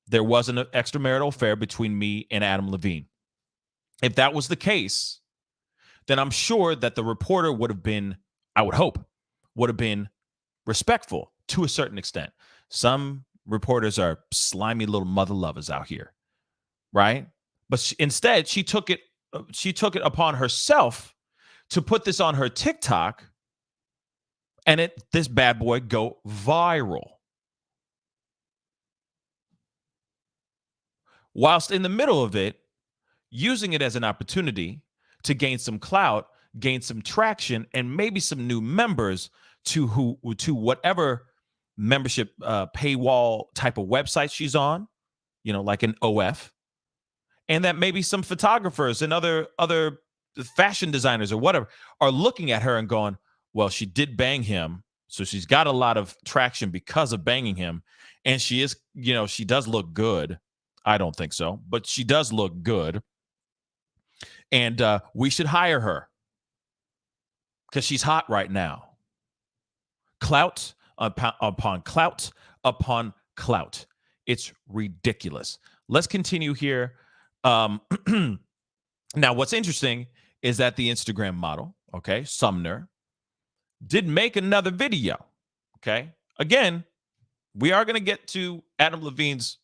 There was an extramarital affair between me and Adam Levine. If that was the case, then I'm sure that the reporter would have been, I would hope, would have been respectful to a certain extent. Some reporters are slimy little mother lovers out here, right? But instead, she took it upon herself to put this on her TikTok, and this bad boy go viral. Whilst in the middle of it, using it as an opportunity to gain some clout, gain some traction, and maybe some new members to whatever membership paywall type of website she's on, like an OF, and that maybe some photographers and other fashion designers or whatever are looking at her and going, well, she did bang him, so she's got a lot of traction because of banging him, and she is, she does look good. I don't think so, but she does look good, and we should hire her because she's hot right now. Clout upon clout upon clout. It's ridiculous. Let's continue here. Now, what's interesting is that the Instagram model, okay, Sumner, did make another video. Okay. Again, we are going to get to Adam Levine's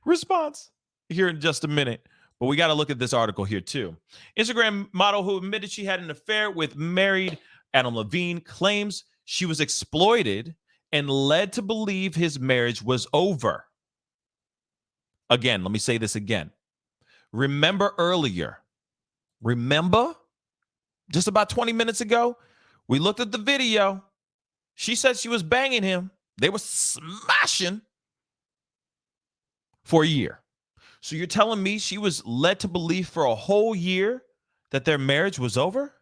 response here in just a minute, but we got to look at this article here too. Instagram model who admitted she had an affair with married Adam Levine claims she was exploited and led to believe his marriage was over. Again, let me say this again. Remember just about 20 minutes ago, we looked at the video. She said she was banging him. They were smashing for a year. So you're telling me she was led to believe for a whole year that their marriage was over?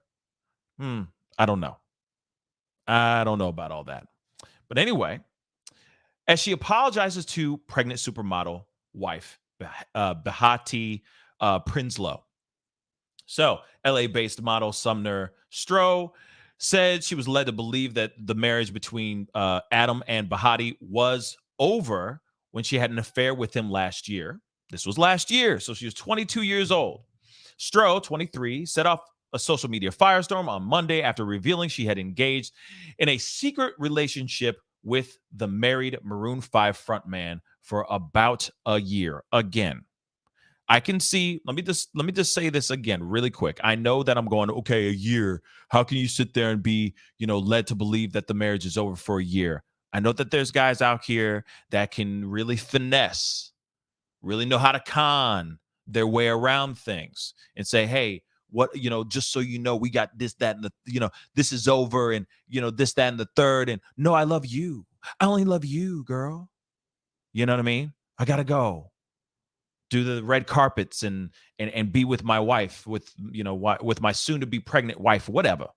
I don't know. I don't know about all that. But anyway, as she apologizes to pregnant supermodel wife, Behati Prinsloo. So LA-based model Sumner Stroh said she was led to believe that the marriage between Adam and Behati was over when she had an affair with him last year. This was last year, so she was 22 years old. Stroh, 23, set off a social media firestorm on Monday after revealing she had engaged in a secret relationship with the married Maroon 5 frontman for about a year. Again, I can see, let me just say this again really quick. I know that I'm going, okay, a year. How can you sit there and be, led to believe that the marriage is over for a year? I know that there's guys out here that can really finesse, really know how to con their way around things and say, hey, what, just so you know, we got this, that, and the, this is over, and, this, that, and the third. And no, I love you. I only love you, girl. You know what I mean? I got to go do the red carpets and be with my wife, with my soon to be pregnant wife, whatever.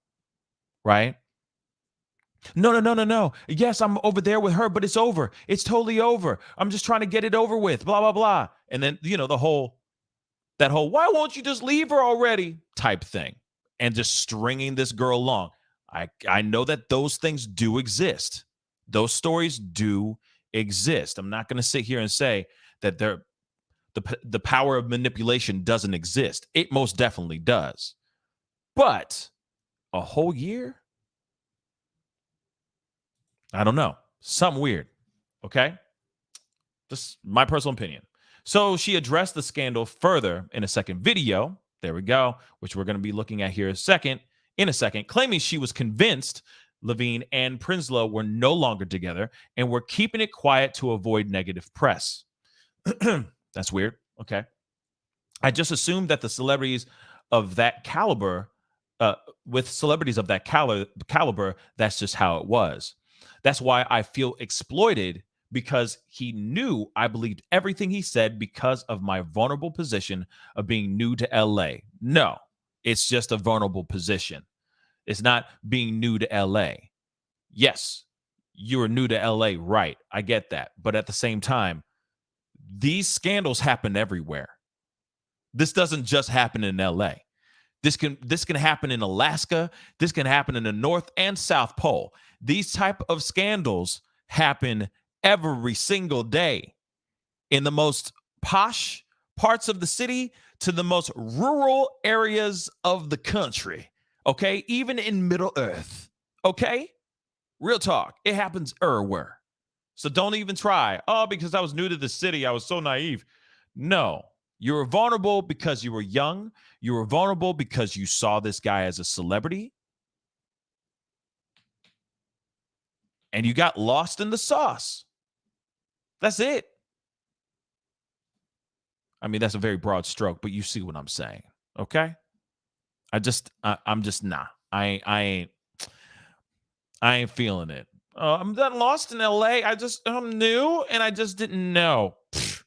Right. No. Yes, I'm over there with her, but it's over. It's totally over. I'm just trying to get it over with, blah, blah, blah. And then, that whole, why won't you just leave her already type thing, and just stringing this girl along. I know that those things do exist. Those stories do exist. I'm not going to sit here and say that the power of manipulation doesn't exist. It most definitely does. But a whole year? I don't know. Something weird. Okay? Just my personal opinion. So she addressed the scandal further in a second video. There we go, which we're going to be looking at here in a second, claiming she was convinced Levine and Prinsloo were no longer together and were keeping it quiet to avoid negative press. That's weird. Okay. I just assumed that the celebrities of that caliber, with celebrities of that caliber, that's just how it was. That's why I feel exploited, because he knew I believed everything he said because of my vulnerable position of being new to LA. No, it's just a vulnerable position. It's not being new to LA. Yes, you are new to LA, right? I get that. But at the same time, these scandals happen everywhere. This doesn't just happen in LA. This can happen in Alaska. This can happen in the North and South Pole. These type of scandals happen every single day, in the most posh parts of the city to the most rural areas of the country. Okay, even in Middle Earth. Okay, real talk. It happens everywhere. So don't even try. Oh, because I was new to the city, I was so naive. No, you were vulnerable because you were young. You were vulnerable because you saw this guy as a celebrity. And you got lost in the sauce. That's it. I mean, that's a very broad stroke, but you see what I'm saying. Okay. I'm just nah. I ain't feeling it. I'm done lost in LA. I'm new and I just didn't know. Pfft.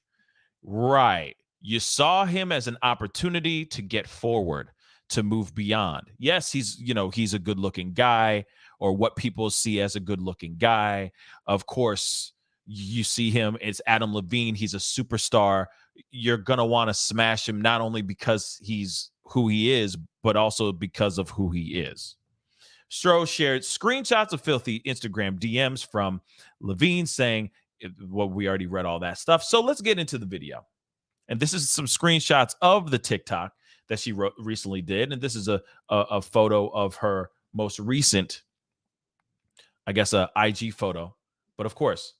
Right. You saw him as an opportunity to get forward, to move beyond. Yes, he's a good-looking guy, or what people see as a good-looking guy. Of course, you see him, it's Adam Levine. He's a superstar. You're going to want to smash him, not only because he's who he is, but also because of who he is. Stroh shared screenshots of filthy Instagram DMs from Levine saying, well, we already read all that stuff. So let's get into the video. And this is some screenshots of the TikTok that she recently did. And this is a photo of her most recent, I guess, a IG photo. But of course,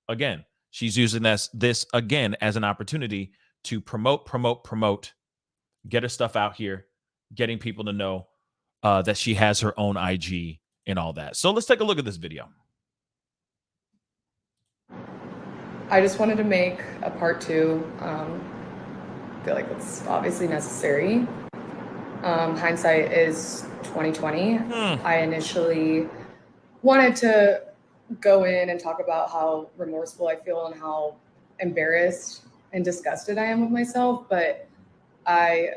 again, she's using this again as an opportunity to promote, get her stuff out here, getting people to know that she has her own IG and all that. So let's take a look at this video. I just wanted to make a part 2. I feel like it's obviously necessary. Hindsight is 2020. I initially wanted to go in and talk about how remorseful I feel and how embarrassed and disgusted I am with myself, but I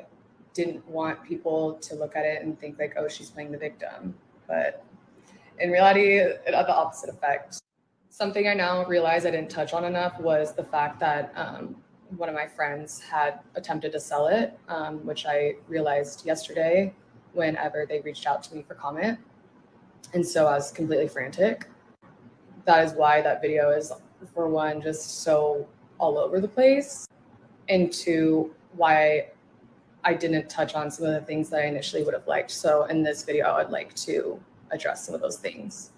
didn't want people to look at it and think like, oh, she's playing the victim. But in reality, it had the opposite effect. Something I now realize I didn't touch on enough was the fact that one of my friends had attempted to sell it, which I realized yesterday whenever they reached out to me for comment. And so I was completely frantic. That is why that video is, for one, just so all over the place, and two, why I didn't touch on some of the things that I initially would have liked. So in this video, I'd like to address some of those things.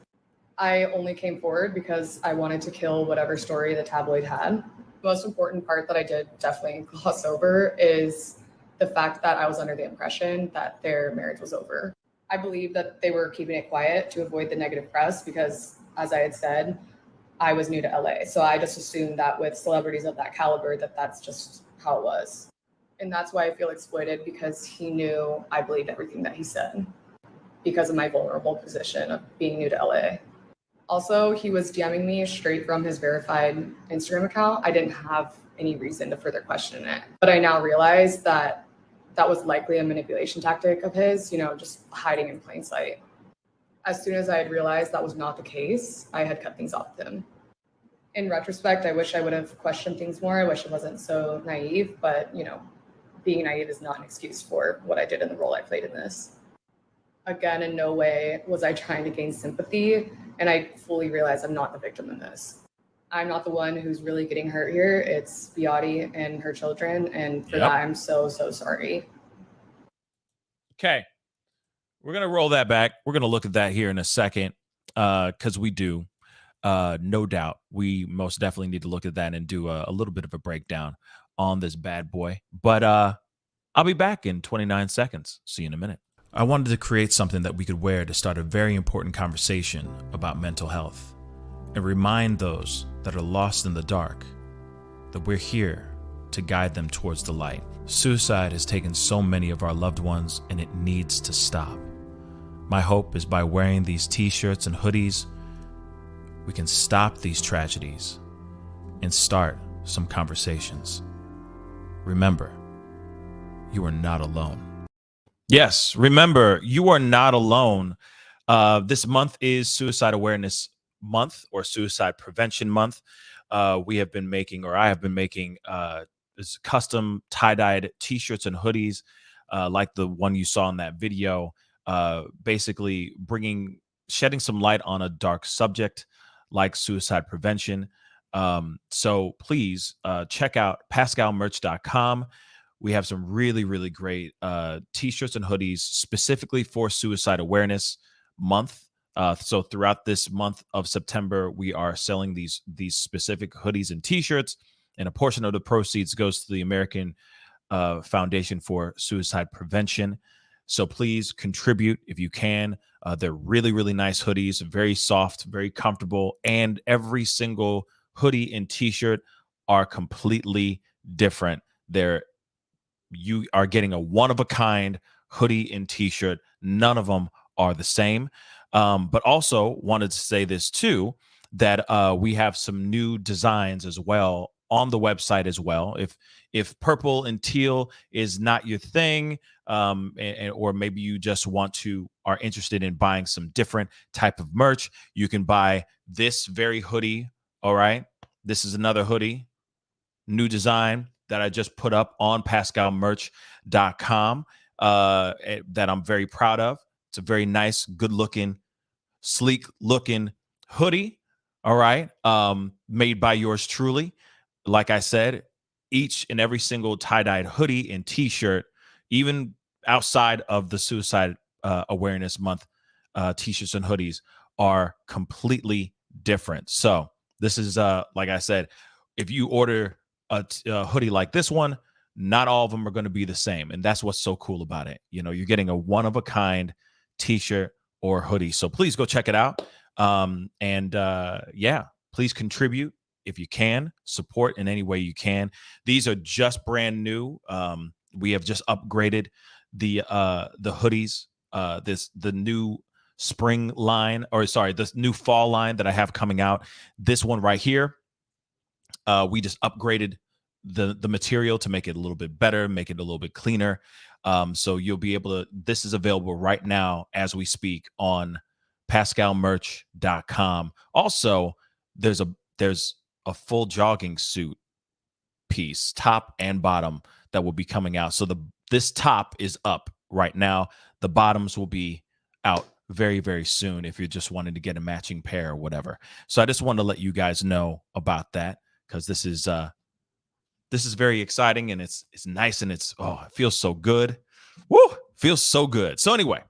I only came forward because I wanted to kill whatever story the tabloid had. The most important part that I did definitely gloss over is the fact that I was under the impression that their marriage was over. I believe that they were keeping it quiet to avoid the negative press because, as I had said, I was new to LA. So I just assumed that with celebrities of that caliber, that's just how it was. And that's why I feel exploited, because he knew I believed everything that he said because of my vulnerable position of being new to LA. Also, he was DMing me straight from his verified Instagram account. I didn't have any reason to further question it. But I now realize that that was likely a manipulation tactic of his, just hiding in plain sight. As soon as I had realized that was not the case, I had cut things off with him. In retrospect, I wish I would have questioned things more. I wish I wasn't so naive, but being naive is not an excuse for what I did in the role I played in this. Again, in no way was I trying to gain sympathy, and I fully realize I'm not the victim in this. I'm not the one who's really getting hurt here. It's Beati and her children, and for that, I'm so sorry. Okay. We're going to roll that back. We're going to look at that here in a second because we do. No doubt. We most definitely need to look at that and do a little bit of a breakdown on this bad boy. But I'll be back in 29 seconds. See you in a minute. I wanted to create something that we could wear to start a very important conversation about mental health and remind those that are lost in the dark that we're here to guide them towards the light. Suicide has taken so many of our loved ones, and it needs to stop. My hope is by wearing these t-shirts and hoodies, we can stop these tragedies and start some conversations. Remember, you are not alone. Yes, remember, you are not alone. This month is Suicide Awareness Month or Suicide Prevention Month. I have been making custom tie-dyed t-shirts and hoodies like the one you saw in that video, basically shedding some light on a dark subject like suicide prevention. So please check out pascalmerch.com. We have some really, really great t-shirts and hoodies specifically for Suicide Awareness Month. So throughout this month of September, we are selling these specific hoodies and t-shirts, and a portion of the proceeds goes to the American Foundation for Suicide Prevention. So please contribute if you can. They're really, really nice hoodies, very soft, very comfortable, and every single hoodie and t-shirt are completely different. You are getting a one-of-a-kind hoodie and t-shirt. None of them are the same. But also wanted to say this too, that we have some new designs as well on the website as well. If purple and teal is not your thing, or maybe you just are interested in buying some different type of merch, you can buy this very hoodie. All right. This is another hoodie, new design that I just put up on pascalmerch.com that I'm very proud of. It's a very nice, good looking, sleek looking hoodie. All right. Made by yours truly. Like I said, each and every single tie-dyed hoodie and t-shirt, even outside of the Suicide Awareness Month, t-shirts and hoodies are completely different. So this is, like I said, if you order a hoodie like this one, not all of them are going to be the same. And that's what's so cool about it. You're getting a one-of-a-kind t-shirt or hoodie. So please go check it out. Please contribute if you can, support in any way you can. These are just brand new. We have just upgraded the hoodies, the new spring line, this new fall line that I have coming out. This one right here, we just upgraded the material to make it a little bit better, make it a little bit cleaner. So you'll be able to, this is available right now as we speak on pascalmerch.com. Also, there's a full jogging suit piece, top and bottom, that will be coming out. So this top is up right now. The bottoms will be out very, very soon if you're just wanting to get a matching pair or whatever. So I just wanted to let you guys know about that, because this is very exciting, and it's nice, and it feels so good. Woo! Feels so good. So anyway,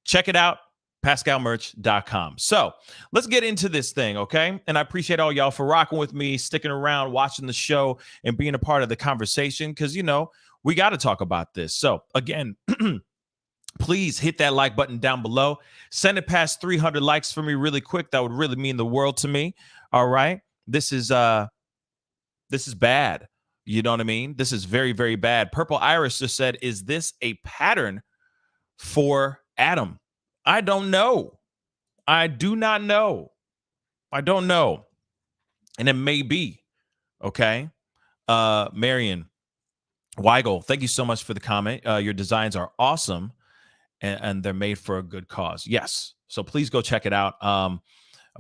check it out. pascalmerch.com. So let's get into this thing, okay? And I appreciate all y'all for rocking with me, sticking around, watching the show, and being a part of the conversation, because, we got to talk about this. So again, please hit that like button down below. Send it past 300 likes for me really quick. That would really mean the world to me. All right? This is bad. You know what I mean? This is very, very bad. Purple Iris just said, is this a pattern for Adam? I don't know. I do not know. I don't know. And it may be. Okay. Marion Weigel, thank you so much for the comment. Your designs are awesome. and they're made for a good cause. Yes. So please go check it out. I'm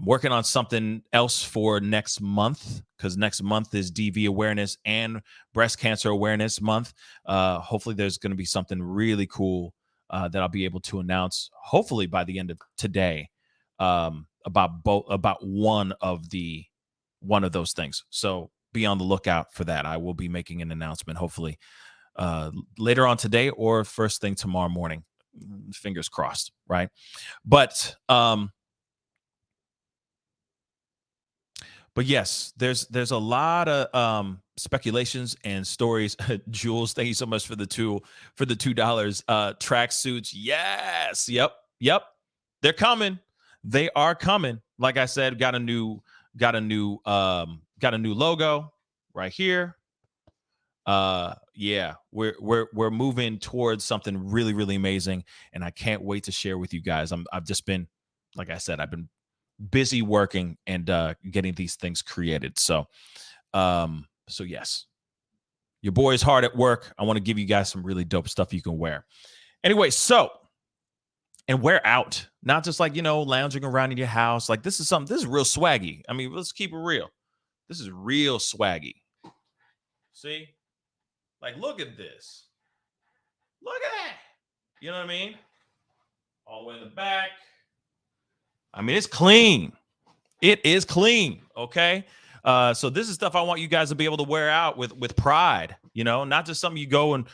working on something else for next month, because next month is DV awareness and breast cancer awareness month. Hopefully there's going to be something really cool that I'll be able to announce, hopefully by the end of today, about one of those things. So be on the lookout for that. I will be making an announcement, hopefully later on today or first thing tomorrow morning. Fingers crossed, right? But yes, there's a lot of speculations and stories. Jules, thank you so much for the $2 track suits. Yes, yep. They're coming. They are coming. Like I said, got a new logo right here. Yeah, we're moving towards something really, really amazing, and I can't wait to share with you guys. I've just been, like I said, I've been busy working and getting these things created. So yes, your boy is hard at work. I want to give you guys some really dope stuff you can wear. Anyway, and wear out, not just like, lounging around in your house. Like this is real swaggy. I mean, let's keep it real. This is real swaggy. See? Like, look at this. Look at that. You know what I mean? All the way in the back. I mean, it's clean. It is clean. Okay. So this is stuff I want you guys to be able to wear out with pride, not just something you go and,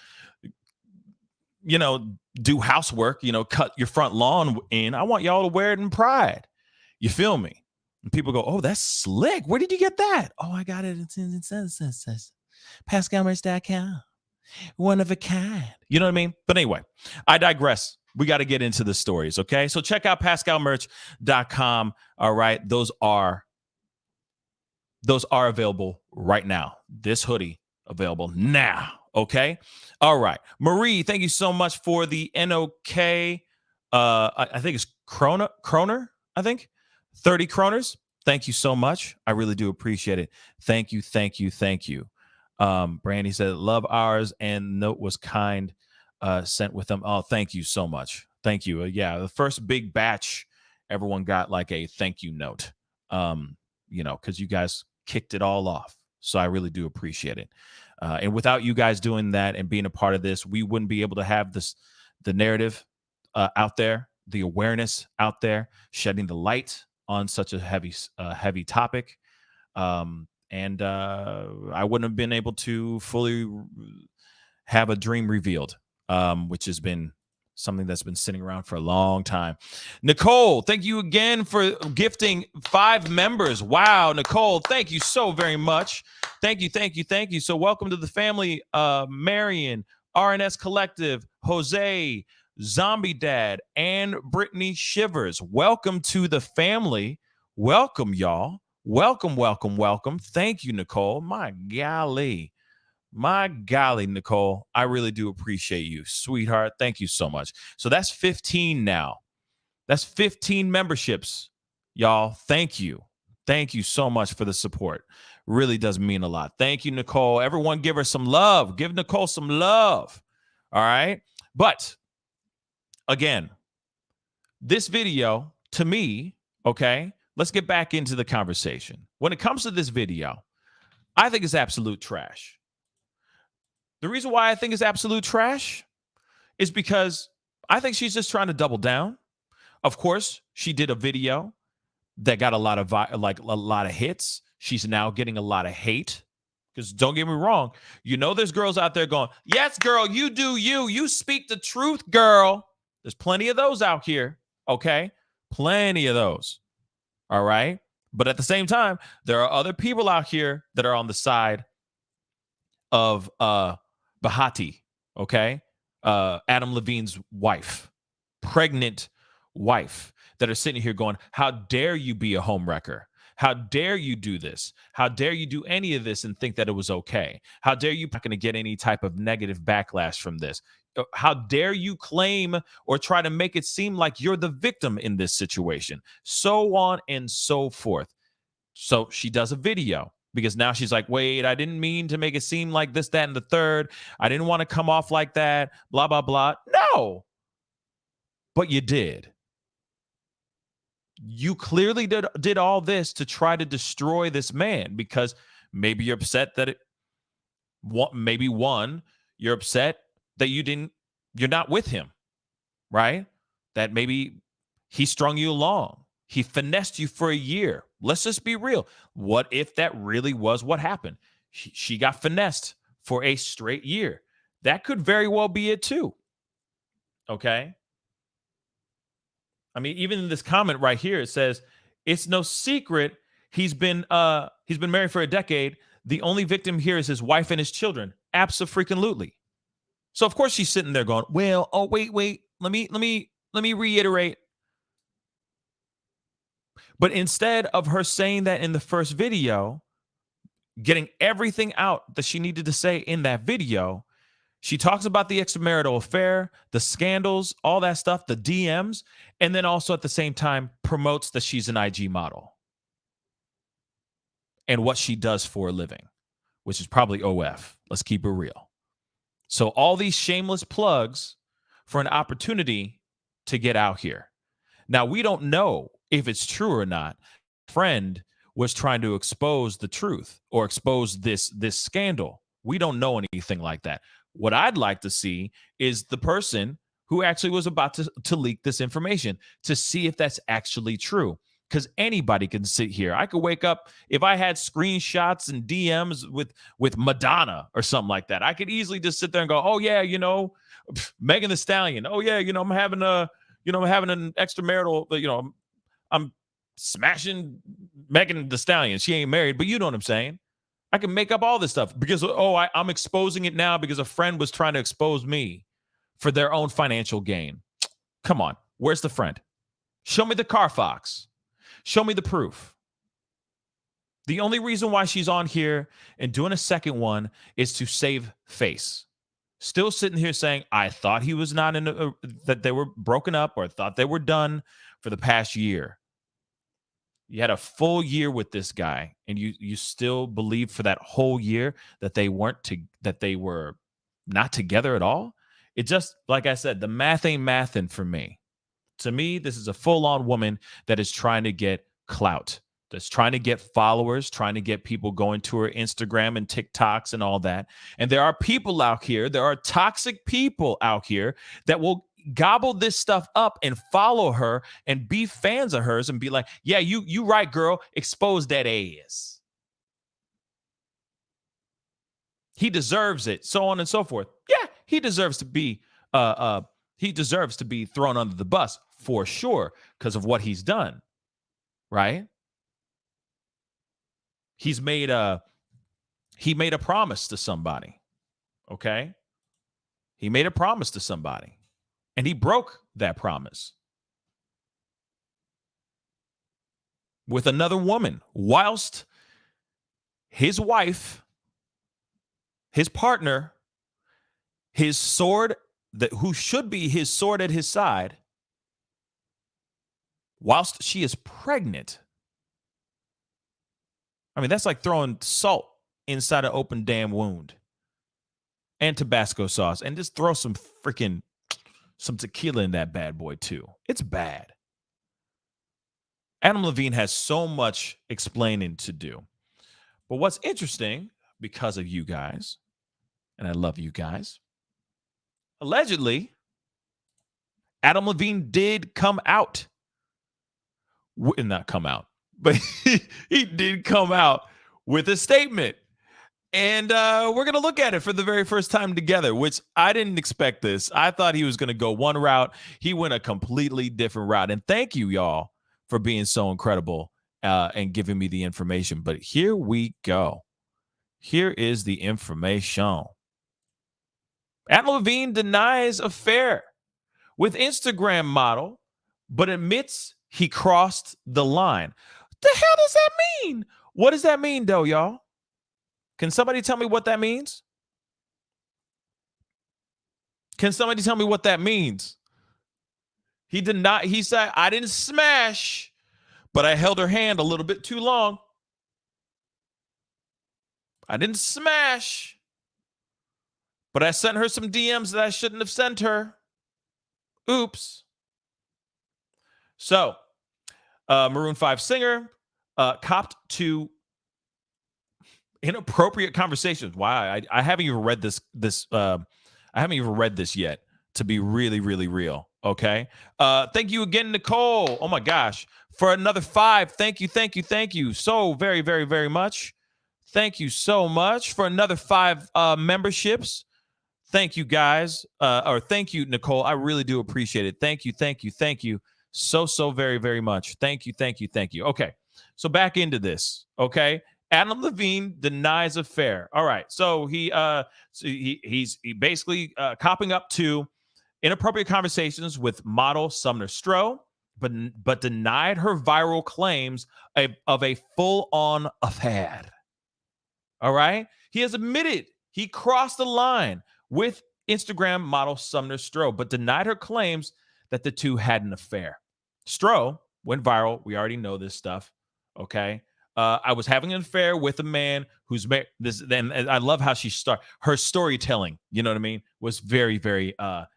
do housework, cut your front lawn in. I want y'all to wear it in pride. You feel me? And people go, oh, that's slick. Where did you get that? Oh, I got it. It says PascalMerch.com. One of a kind. You know what I mean? But anyway, I digress. We got to get into the stories, okay? So check out PascalMerch.com. All right. Those are available right now. This hoodie available now. Okay. All right. Marie, thank you so much for the NOK. I think it's Kroner, I think. 30 kroners. Thank you so much. I really do appreciate it. Thank you. Brandy said, love ours, and note was kind sent with them. Oh, thank you so much. Thank you. Yeah, the first big batch, everyone got like a thank you note, because you guys kicked it all off. So I really do appreciate it. And without you guys doing that and being a part of this, we wouldn't be able to have the narrative out there, the awareness out there, shedding the light on such a heavy topic. And I wouldn't have been able to fully have a dream revealed, which has been something that's been sitting around for a long time. Nicole, thank you again for gifting 5 members. Wow, Nicole, thank you so very much. Thank you. So welcome to the family, Marion, RNS Collective, Jose, Zombie Dad, and Brittany Shivers. Welcome to the family. Welcome, y'all. Welcome. Thank you, Nicole. My golly, Nicole. I really do appreciate you, sweetheart. Thank you so much. So that's 15 now. That's 15 memberships, y'all. Thank you. Thank you so much for the support. Really does mean a lot. Thank you, Nicole. Everyone give her some love. Give Nicole some love. All right. But again, this video to me, okay, let's get back into the conversation. When it comes to this video, I think it's absolute trash. The reason why I think it's absolute trash is because I think she's just trying to double down. Of course, she did a video that got a lot of hits. She's now getting a lot of hate. Because don't get me wrong, there's girls out there going, yes, girl, you do you. You speak the truth, girl. There's plenty of those out here, okay? Plenty of those, all right? But at the same time, there are other people out here that are on the side of Bahati, okay? Adam Levine's wife, pregnant wife, that are sitting here going, how dare you be a homewrecker? How dare you do this? How dare you do any of this and think that it was okay? How dare you not going to get any type of negative backlash from this? How dare you claim or try to make it seem like you're the victim in this situation? So on and so forth. So she does a video because now she's like, wait, I didn't mean to make it seem like this, that, and the third. I didn't want to come off like that, blah, blah, blah. No. but you did. You clearly did all this to try to destroy this man because maybe you're upset that maybe one, you're upset that you're not with him, right? That maybe he strung you along. He finessed you for a year. Let's just be real. What if that really was what happened? She got finessed for a straight year. That could very well be it too. Okay. I mean, even in this comment right here, it says, it's no secret he's been married for a decade. The only victim here is his wife and his children. Abso-freaking-lutely. So of course she's sitting there going, well, oh, wait. Let me reiterate. But instead of her saying that in the first video, getting everything out that she needed to say in that video, she talks about the extramarital affair, the scandals, all that stuff, the DMs, and then also at the same time promotes that she's an IG model and what she does for a living, which is probably OF. Let's keep it real. So all these shameless plugs for an opportunity to get out here. Now, we don't know if it's true or not. Friend was trying to expose the truth or expose this scandal. We don't know anything like that. What I'd like to see is the person who actually was about to leak this information to see if that's actually true. Because anybody can sit here. I could wake up, if I had screenshots and DMs with Madonna or something like that, I could easily just sit there and go, oh yeah, Megan Thee Stallion. Oh yeah, I'm having an extramarital, I'm smashing Megan Thee Stallion. She ain't married, but you know what I'm saying. I can make up all this stuff because, I'm exposing it now because a friend was trying to expose me for their own financial gain. Come on. Where's the friend? Show me the Carfax. Show me the proof. The only reason why she's on here and doing a second one is to save face. Still sitting here saying, I thought he was not that they were broken up or thought they were done for the past year. You had a full year with this guy, and you still believe for that whole year that they were not together at all. It just, like I said, the math ain't mathin' for me. To me, this is a full-on woman that is trying to get clout, that's trying to get followers, trying to get people going to her Instagram and TikToks and all that. And there are people out here, there are toxic people out here that will gobble this stuff up and follow her and be fans of hers and be like, yeah, you right, girl, expose that ass. He deserves it, so on and so forth. Yeah, he deserves to be thrown under the bus for sure because of what he's done, right? He made a promise to somebody, okay? He made a promise to somebody, and he broke that promise with another woman whilst his wife, his partner, his sword, who should be his sword at his side, whilst she is pregnant. I mean, that's like throwing salt inside an open damn wound and Tabasco sauce and just throw some tequila in that bad boy too. It's bad. Adam Levine has so much explaining to do. But what's interesting, because of you guys, and I love you guys, allegedly, Adam Levine did come out. Not come out, but he did come out with a statement. And we're going to look at it for the very first time together, which I didn't expect this. I thought he was going to go one route. He went a completely different route. And thank you, y'all, for being so incredible and giving me the information. But here we go. Here is the information. Adam Levine denies affair with Instagram model, but admits he crossed the line. The hell does that mean? What does that mean, though, y'all? Can somebody tell me what that means? Can somebody tell me what that means? He said, I didn't smash, but I held her hand a little bit too long. I didn't smash, but I sent her some DMs that I shouldn't have sent her. Oops. So, Maroon 5 singer copped to inappropriate conversations. Why? I haven't even read this. I haven't even read this yet. To be really, really real. Okay. Thank you again, Nicole. Oh my gosh, for another 5. Thank you, thank you, thank you so very, very, very much. Thank you so much for another 5 memberships. Thank you, guys. Or thank you, Nicole. I really do appreciate it. Thank you, thank you, thank you so very, very much. Thank you, thank you, thank you. Okay, so back into this. Okay, Adam Levine denies affair. All right, so he's basically copping up to inappropriate conversations with model Sumner Stroh, but denied her viral claims of a full-on affair. All right, he has admitted he crossed the line with Instagram model Sumner Stroh, but denied her claims that the two had an affair. Stroh went viral. We already know this stuff. Okay. I was having an affair with a man who's this. Then I love how she her storytelling. You know what I mean? Was very, very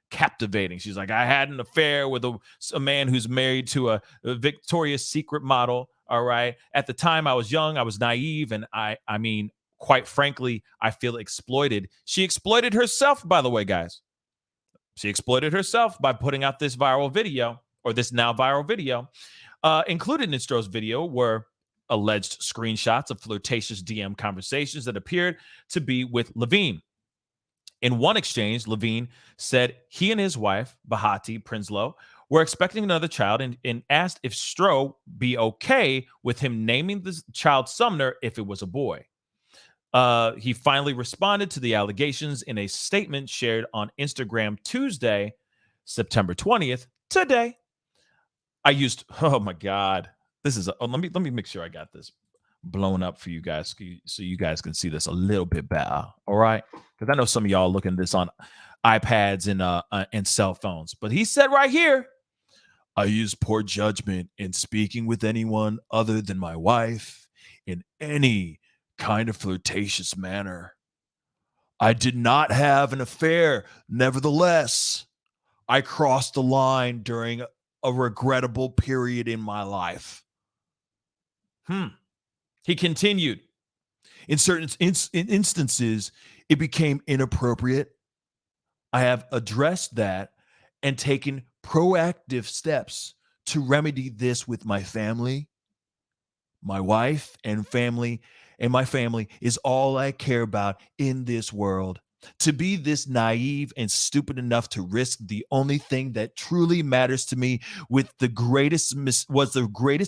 captivating. She's like, I had an affair with a man who's married to a Victoria's Secret model. All right. At the time, I was young. I was naive, and I mean, quite frankly, I feel exploited. She exploited herself, by the way, guys. She exploited herself by putting out this viral video, or this now viral video. Included in Stroh's video were alleged screenshots of flirtatious DM conversations that appeared to be with Levine. In one exchange, Levine said he and his wife, Bahati Prinsloo, were expecting another child and asked if Stroh be okay with him naming the child Sumner if it was a boy. He finally responded to the allegations in a statement shared on Instagram Tuesday, September 20th, today. Oh my God. This is, let me make sure I got this blown up for you guys so you guys can see this a little bit better. All right. Because I know some of y'all looking at this on iPads and cell phones. But he said right here, I use poor judgment in speaking with anyone other than my wife in any kind of flirtatious manner. I did not have an affair. Nevertheless, I crossed the line during a regrettable period in my life. He continued. In certain instances, it became inappropriate. I have addressed that and taken proactive steps to remedy this with my family. My wife and family and my family is all I care about in this world. To be this naive and stupid enough to risk the only thing that truly matters to me was the greatest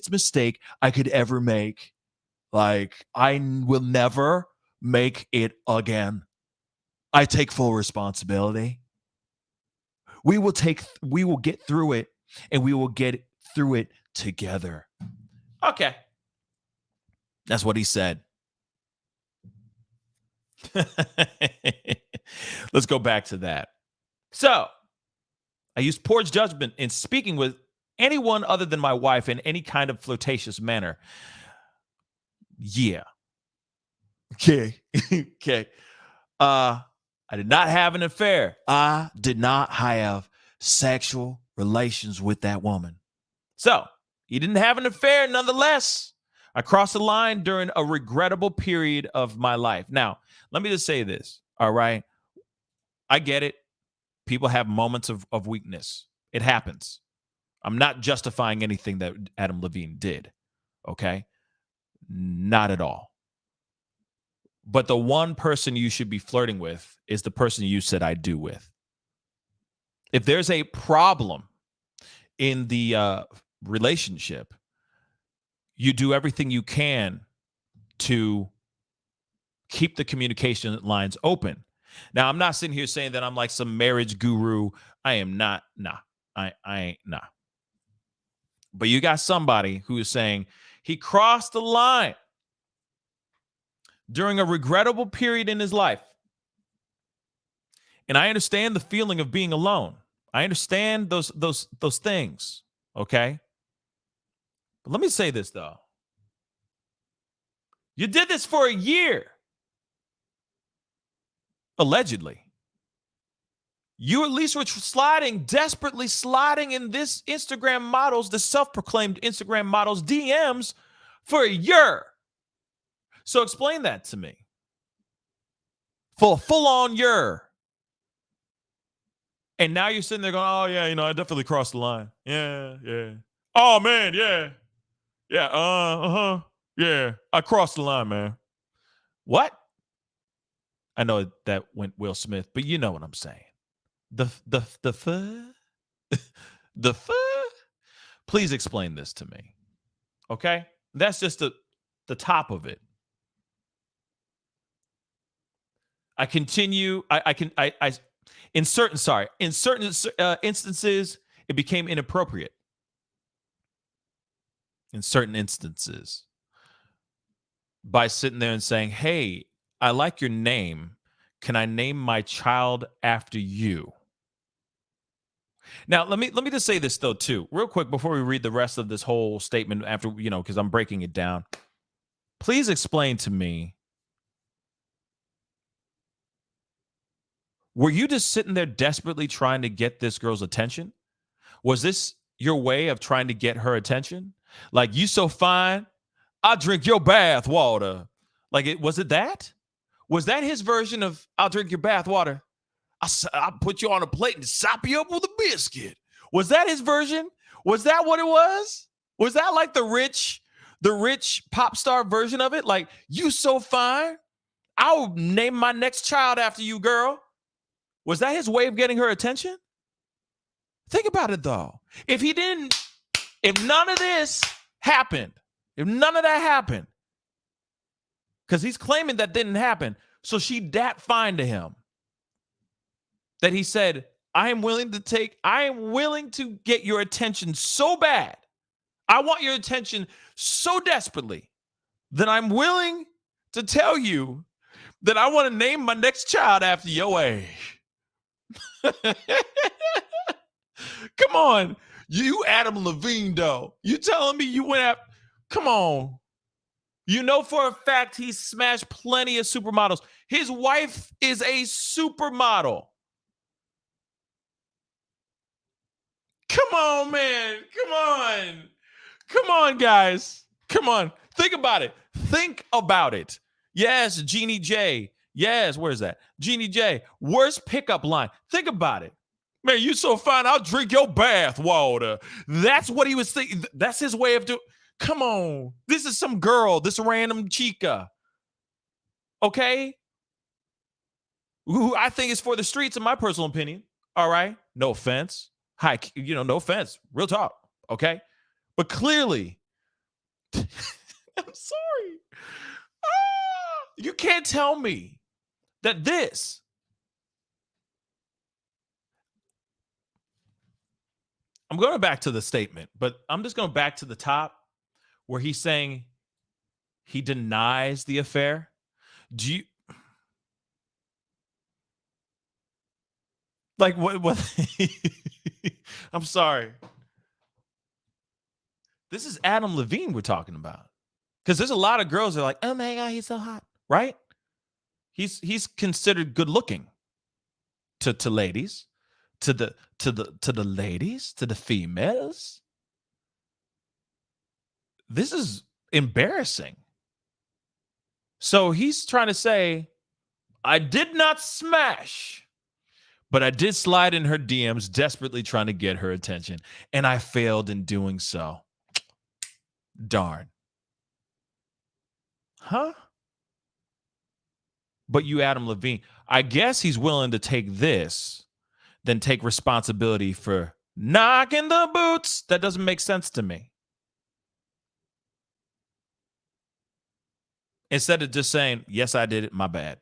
mistake I could ever make. Like, I will never make it again. I take full responsibility. We will get through it, and we will get through it together. Okay. That's what he said. Let's go back to that. So, I used poor judgment in speaking with anyone other than my wife in any kind of flirtatious manner. Yeah. Okay. Okay. I did not have an affair. I did not have sexual relations with that woman. So, he didn't have an affair nonetheless. I crossed the line during a regrettable period of my life. Now, let me just say this, all right? I get it. People have moments of weakness. It happens. I'm not justifying anything that Adam Levine did, okay? Not at all. But the one person you should be flirting with is the person you said I do with. If there's a problem in the relationship, you do everything you can to keep the communication lines open. Now, I'm not sitting here saying that I'm like some marriage guru. I am not. Nah, I ain't. Nah. But you got somebody who is saying he crossed the line during a regrettable period in his life. And I understand the feeling of being alone. I understand those things. Okay. But let me say this, though. You did this for a year. Allegedly. You at least were desperately sliding in this Instagram models, the self-proclaimed Instagram models DMs for a year. So explain that to me. For a full-on year. And now you're sitting there going, oh, yeah, I definitely crossed the line. Yeah. Oh, man, yeah. Yeah, yeah, I crossed the line, man. What? I know that went Will Smith, but you know what I'm saying. The Please explain this to me. Okay? That's just the top of it. I continue. In certain instances, it became inappropriate. In certain instances, by sitting there and saying, "Hey, I like your name. Can I name my child after you?" Now, let me just say this though too, real quick before we read the rest of this whole statement after, because I'm breaking it down. Please explain to me, were you just sitting there desperately trying to get this girl's attention? Was this your way of trying to get her attention? Like, you so fine, I'll drink your bath water. Was it that? Was that his version of I'll drink your bath water? I'll put you on a plate and sop you up with a biscuit. Was that his version? Was that what it was? Was that like the rich pop star version of it? Like, you so fine, I'll name my next child after you, girl. Was that his way of getting her attention? Think about it, though. If none of this happened, if none of that happened, because he's claiming that didn't happen, so she that fine to him that he said, I am willing to get your attention so bad. I want your attention so desperately that I'm willing to tell you that I want to name my next child after your age. Come on. You Adam Levine, though. You telling me you went after... Come on. You know for a fact he smashed plenty of supermodels. His wife is a supermodel. Come on, man. Come on, guys. Come on. Think about it. Yes, Jeannie J. Yes, where's that? Jeannie J. Worst pickup line. Think about it. Man, you so fine, I'll drink your bath water. That's what he was thinking. That's his way of doing. Come on. This is some girl, this random chica. Okay? Who I think is for the streets, in my personal opinion. All right? No offense. Hi, no offense. Real talk. Okay? But clearly, I'm sorry. You can't tell me that this. I'm going back to the statement, but I'm just going back to the top where he's saying he denies the affair. Do you like what I'm sorry. This is Adam Levine we're talking about. Because there's a lot of girls that are like, oh my God, he's so hot, right? He's considered good looking to ladies, to the ladies, to the females. This is embarrassing. So he's trying to say, I did not smash, but I did slide in her DMs, desperately trying to get her attention, and I failed in doing so. Darn. Huh? But you, Adam Levine, I guess he's willing to take this, then take responsibility for knocking the boots. That doesn't make sense to me. Instead of just saying, yes, I did it, my bad.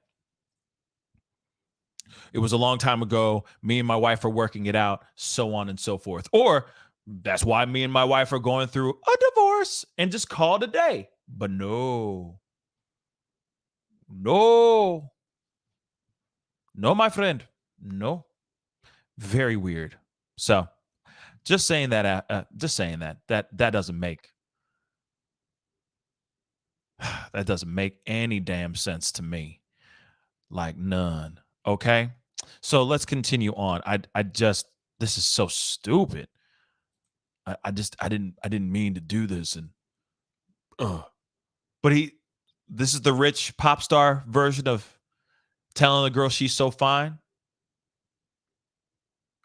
It was a long time ago. Me and my wife are working it out, so on and so forth. Or that's why me and my wife are going through a divorce and just call it a day. But no, my friend. No. Very weird. So just saying that, that doesn't make any damn sense to me. Like none. Okay. So let's continue on. I just, this is so stupid. I didn't mean to do this. And but this is the rich pop star version of telling the girl she's so fine.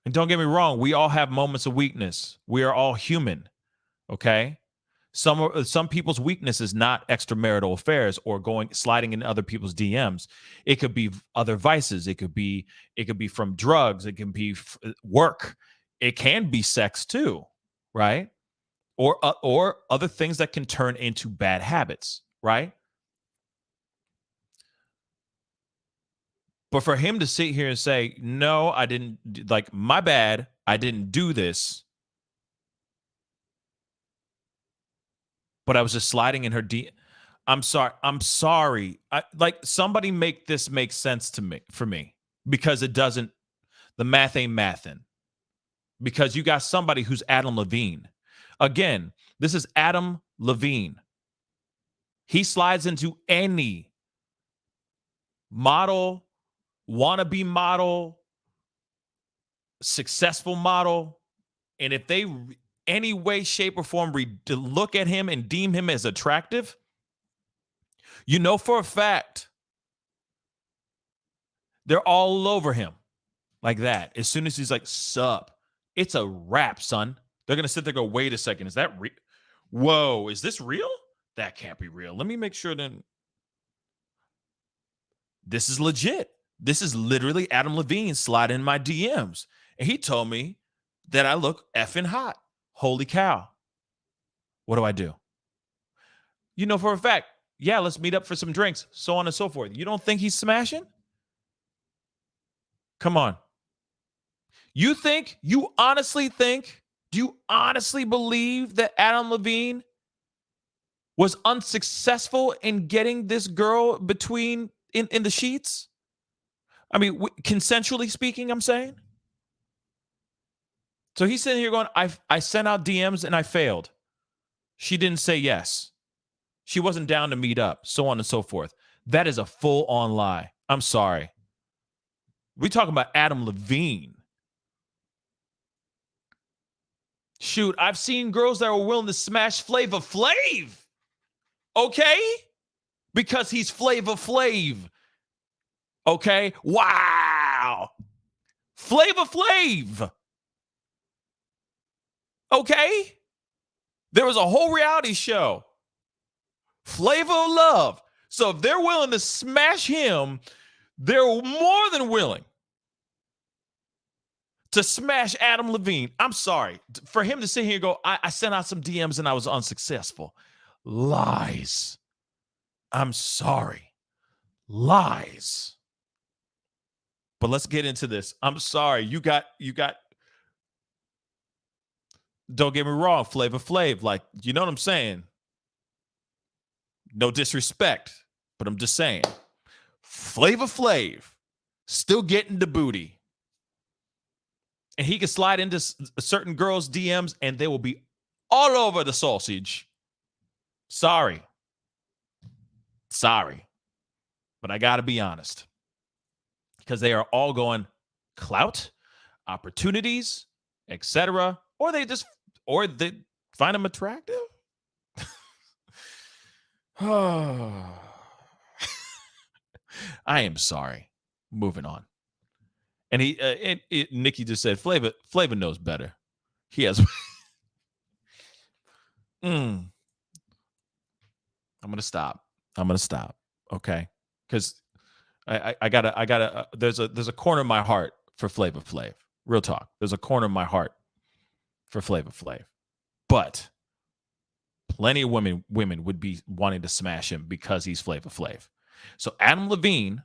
And don't get me wrong, we all have moments of weakness. We are all human. Okay. Some people's weakness is not extramarital affairs or sliding in other people's DMs. It could be other vices. It could be from drugs. It can be work. It can be sex too, right? Or other things that can turn into bad habits, right? But for him to sit here and say, "No, I didn't, like, my bad. I didn't do this." But I was just sliding in her D. I'm sorry. I'm sorry. Like, somebody make this make sense to me, for me, because it doesn't. The math ain't mathin'. Because you got somebody who's Adam Levine. Again, this is Adam Levine. He slides into any model, wannabe model, successful model, and if they any way, shape, or form to look at him and deem him as attractive, you know for a fact they're all over him like that. As soon as he's like, sup, it's a wrap, son. They're going to sit there and go, wait a second, is that real? Whoa, is this real? That can't be real. Let me make sure then. This is legit. This is literally Adam Levine sliding in my DMs. And he told me that I look effing hot. Holy cow. What do I do? You know for a fact, yeah, let's meet up for some drinks, so on and so forth. You don't think he's smashing? Come on. You honestly do you honestly believe that Adam Levine was unsuccessful in getting this girl between in the sheets? I mean, consensually speaking, I'm saying. So he's sitting here going, I sent out DMs and I failed. She didn't say yes. She wasn't down to meet up, so on and so forth. That is a full-on lie. I'm sorry. We're talking about Adam Levine. Shoot, I've seen girls that were willing to smash Flavor Flav. Okay? Because he's Flavor Flav. Okay? Wow. Flavor Flav. Okay? There was a whole reality show. Flavor of Love. So if they're willing to smash him, they're more than willing to smash Adam Levine. I'm sorry. For him to sit here and go, I sent out some DMs and I was unsuccessful. Lies. I'm sorry. Lies. But let's get into this. I'm sorry. You got don't get me wrong, Flavor Flav. Like, you know what I'm saying? No disrespect, but I'm just saying. Flavor Flav still getting the booty. And he can slide into certain girls' DMs and they will be all over the sausage. Sorry. But I got to be honest. Because they are all going clout, opportunities, etc. Or they find them attractive. I am sorry. Moving on. And Nikki just said, Flavor knows better. He has. I'm gonna stop. Okay, because I gotta. There's a corner of my heart for Flavor Flav. Real talk. There's a corner of my heart for Flavor Flav, but plenty of women would be wanting to smash him because he's Flavor Flav. So Adam Levine,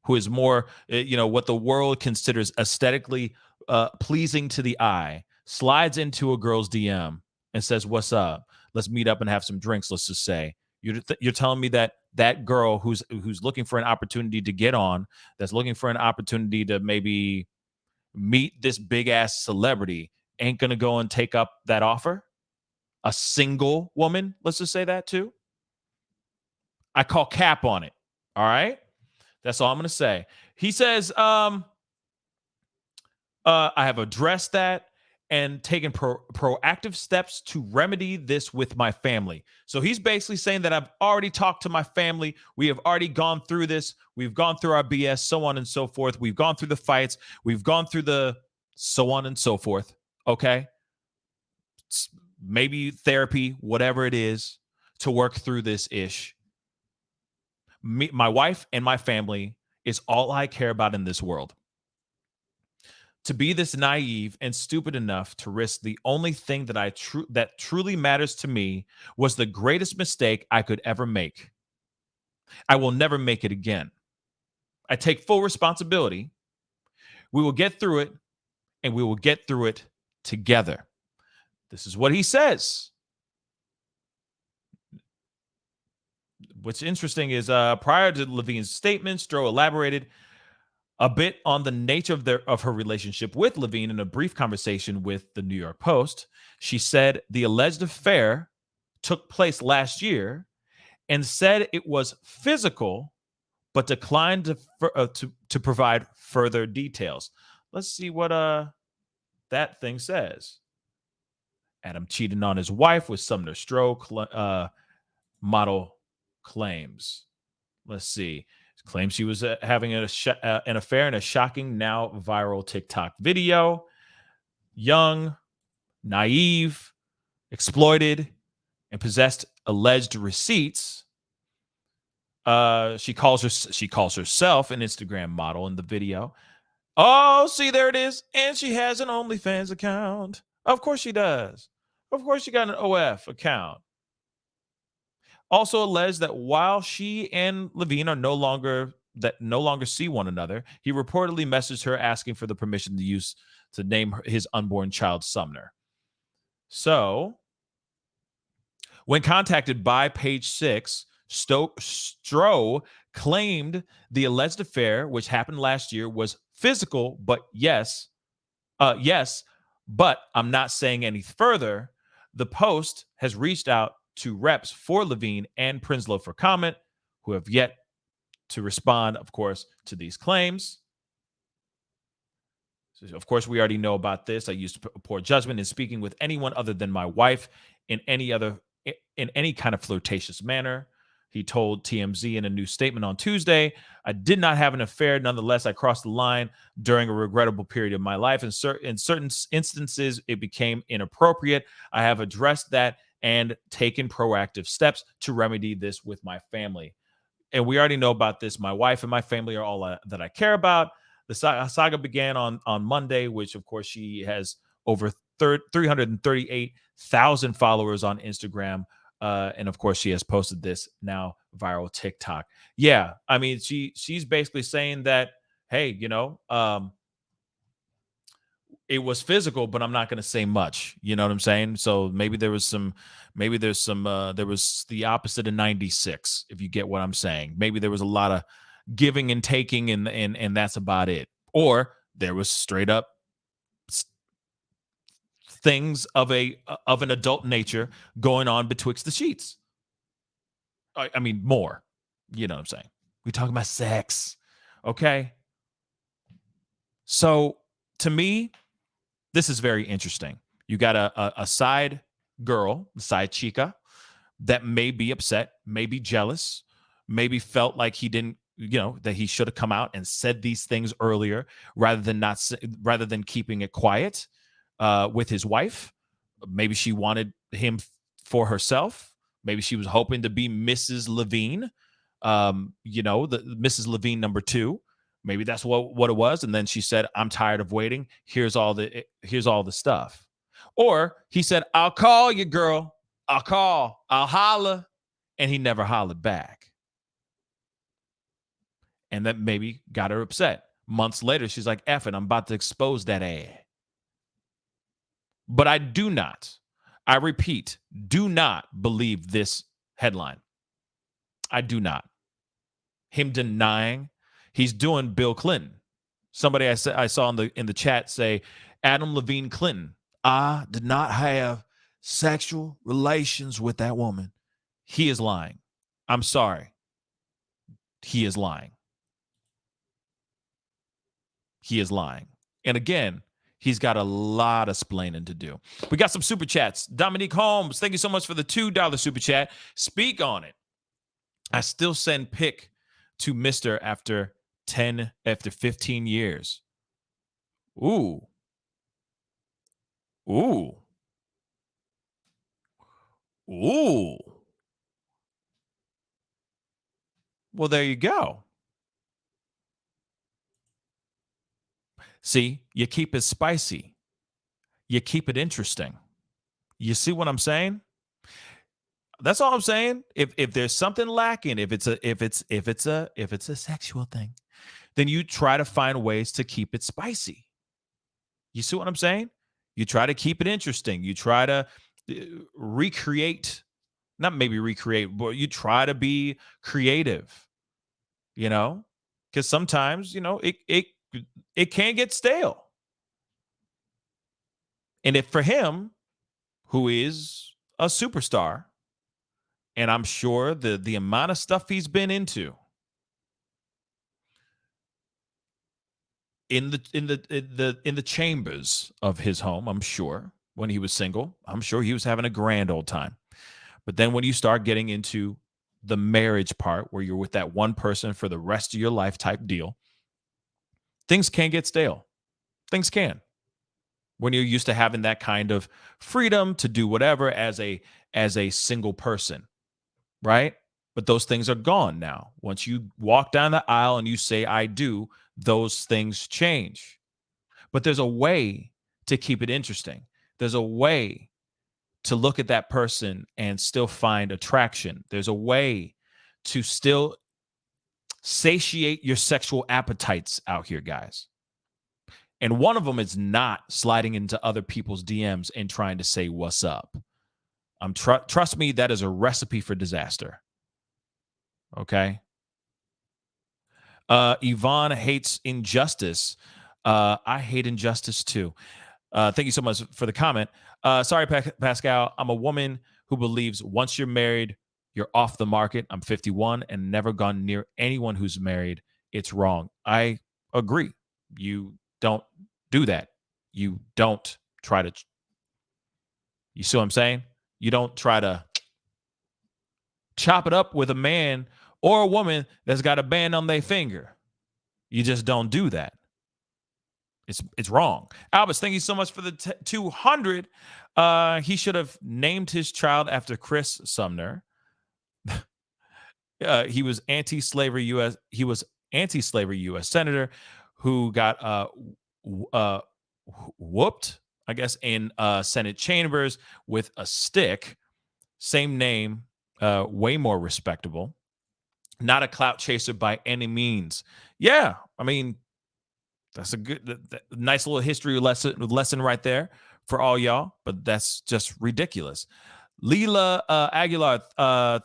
who is more, what the world considers aesthetically pleasing to the eye, slides into a girl's DM and says, "What's up? Let's meet up and have some drinks." Let's just say you're telling me that girl who's looking for an opportunity to get on, that's looking for an opportunity to maybe meet this big ass celebrity, ain't gonna go and take up that offer? A single woman, let's just say that too. I call cap on it. All right. That's all I'm going to say. He says, I have addressed that and taken proactive steps to remedy this with my family. So he's basically saying that I've already talked to my family. We have already gone through this. We've gone through our BS, so on and so forth. We've gone through the fights. We've gone through the so on and so forth. Okay. Maybe therapy, whatever it is, to work through this ish. My wife and my family is all I care about in this world. To be this naive and stupid enough to risk the only thing that truly matters to me was the greatest mistake I could ever make. I will never make it again. I take full responsibility. We will get through it, and we will get through it together. This is what he says. What's interesting is prior to Levine's statement, Stroh elaborated a bit on the nature of her relationship with Levine in a brief conversation with the New York Post. She said the alleged affair took place last year and said it was physical, but declined to provide further details. Let's see what that thing says. Adam cheated on his wife with Sumner Stroh model claims. Let's see. Claims she was having an affair in a shocking, now viral TikTok video. Young, naive, exploited, and possessed alleged receipts. She calls herself an Instagram model in the video. Oh, see, there it is. And she has an OnlyFans account. Of course she does. Of course she got an OF account. Also alleged that while she and Levine are no longer see one another, he reportedly messaged her asking for the permission to name his unborn child Sumner. So, when contacted by Page Six, Stroh claimed the alleged affair, which happened last year, was physical, but yes, but I'm not saying any further. The Post has reached out to reps for Levine and Prinsloo for comment, who have yet to respond, of course, to these claims. So, of course, we already know about this. I used poor judgment in speaking with anyone other than my wife in any kind of flirtatious manner. He told TMZ in a new statement on Tuesday, I did not have an affair. Nonetheless, I crossed the line during a regrettable period of my life. In certain instances, it became inappropriate. I have addressed that and taken proactive steps to remedy this with my family. And we already know about this. My wife and my family are all that I care about. The saga began on Monday, which, of course, she has over 338,000 followers on Instagram. And, of course, she has posted this now viral TikTok. Yeah, I mean, she's basically saying that, hey, it was physical, but I'm not going to say much. You know what I'm saying? So maybe there was the opposite of 96, if you get what I'm saying. Maybe there was a lot of giving and taking, and that's about it. Or there was straight up things of an adult nature going on betwixt the sheets. I mean, more. You know what I'm saying? We're talking about sex. Okay. So to me, this is very interesting. You got a side girl, side chica, that may be upset, may be jealous, maybe felt like he didn't, that he should have come out and said these things earlier rather than keeping it quiet with his wife. Maybe she wanted him for herself. Maybe she was hoping to be Mrs. Levine, the Mrs. Levine number 2. Maybe that's what it was. And then she said, I'm tired of waiting. Here's all the stuff. Or he said, I'll call you, girl. I'll holler. And he never hollered back. And that maybe got her upset. Months later, she's like, F it, I'm about to expose that ass. But I repeat, do not believe this headline. I do not. Him denying. He's doing Bill Clinton. Somebody I saw in the chat say, Adam Levine Clinton, I did not have sexual relations with that woman. He is lying. I'm sorry. He is lying. He is lying. And again, He's got a lot of splaining to do. We got some super chats. Dominique Holmes, thank you so much for the $2 super chat. Speak on it. I still send pic to Mr. after 15 years. Ooh. Ooh. Ooh. Well, there you go. See, you keep it spicy. You keep it interesting. You see what I'm saying? That's all I'm saying. If there's something lacking, if it's a sexual thing, then you try to find ways to keep it spicy. You see what I'm saying? You try to keep it interesting. You try to recreate, not maybe recreate, but you try to be creative. You know, because sometimes it can get stale. And if for him, who is a superstar, and I'm sure the amount of stuff he's been into in the chambers of his home, I'm sure when he was single, I'm sure he was having a grand old time. But then when you start getting into the marriage part where you're with that one person for the rest of your life type deal, things can get stale. Things can. When you're used to having that kind of freedom to do whatever as a single person, right? But those things are gone now. Once you walk down the aisle and you say I do, those things change. But there's a way to keep it interesting. There's a way to look at that person and still find attraction. There's a way to still satiate your sexual appetites out here, guys. And one of them is not sliding into other people's DMs and trying to say what's up. Trust me, that is a recipe for disaster. Okay. Yvonne hates injustice. I hate injustice too. Thank you so much for the comment. Sorry, Pascal. I'm a woman who believes once you're married, you're off the market. I'm 51 and never gone near anyone who's married. It's wrong. I agree. You don't do that. You don't try to. You see what I'm saying? You don't try to chop it up with a man or a woman that's got a band on their finger. You just don't do that. It's wrong. Albus, thank you so much for the 200. He should have named his child after Chris Sumner. He was anti-slavery U.S. senator who got whooped, I guess, in Senate chambers with a stick. Same name, way more respectable. Not a clout chaser by any means. Yeah, I mean, that's a good, nice little history lesson right there for all y'all. But that's just ridiculous. Leela Aguilar,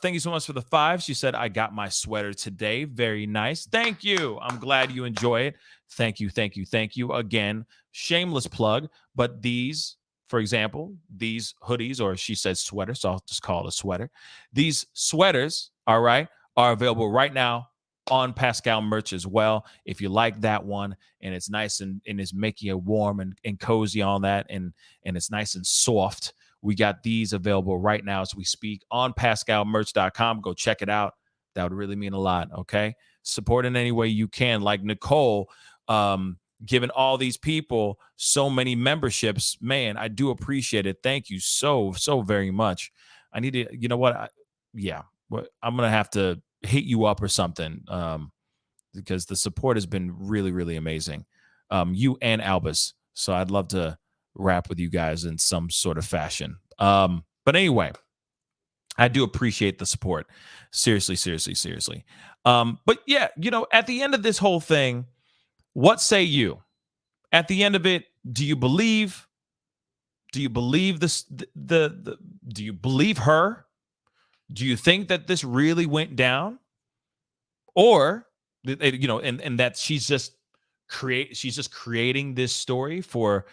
thank you so much for the 5. She said, I got my sweater today. Very nice. Thank you. I'm glad you enjoy it. Thank you, thank you, thank you. Again, shameless plug. But these, for example, these hoodies, or she says sweater, so I'll just call it a sweater. These sweaters, all right, are available right now on Pascal merch as well. If you like that one and it's nice and it's making you warm and cozy on that and it's nice and soft, we got these available right now as we speak on pascalmerch.com. Go check it out. That would really mean a lot, okay? Support in any way you can. Like Nicole, giving all these people so many memberships. Man, I do appreciate it. Thank you so very much. I need to, you know what? I'm going to have to hit you up or something because the support has been really, really amazing. You and Albus. So I'd love to rap with you guys in some sort of fashion. But anyway, I do appreciate the support. Seriously. But yeah, at the end of this whole thing, what say you? At the end of it, do you believe this? Do you believe her? Do you think that this really went down, or and that she's just creating this story for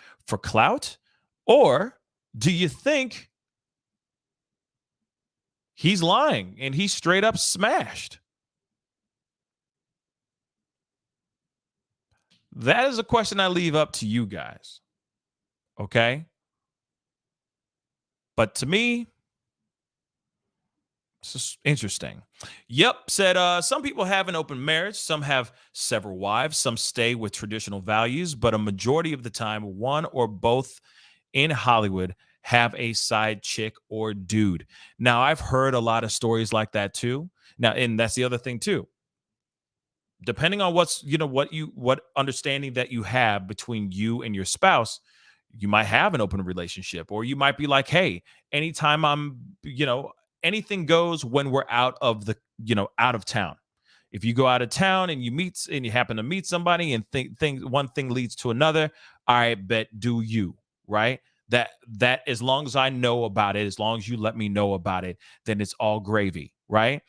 clout, or do you think he's lying and he's straight up smashed? That is a question I leave up to you guys. Okay. But to me, it's just interesting. Yep, said some people have an open marriage, some have several wives, some stay with traditional values, but a majority of the time, one or both in Hollywood have a side chick or dude. Now, I've heard a lot of stories like that too. Now, and that's the other thing too. Depending on what understanding that you have between you and your spouse, you might have an open relationship, or you might be like, hey, anytime anything goes when we're out of town. If you go out of town and you happen to meet somebody and one thing leads to another, I bet do you, right? That as long as I know about it, as long as you let me know about it, then it's all gravy, right?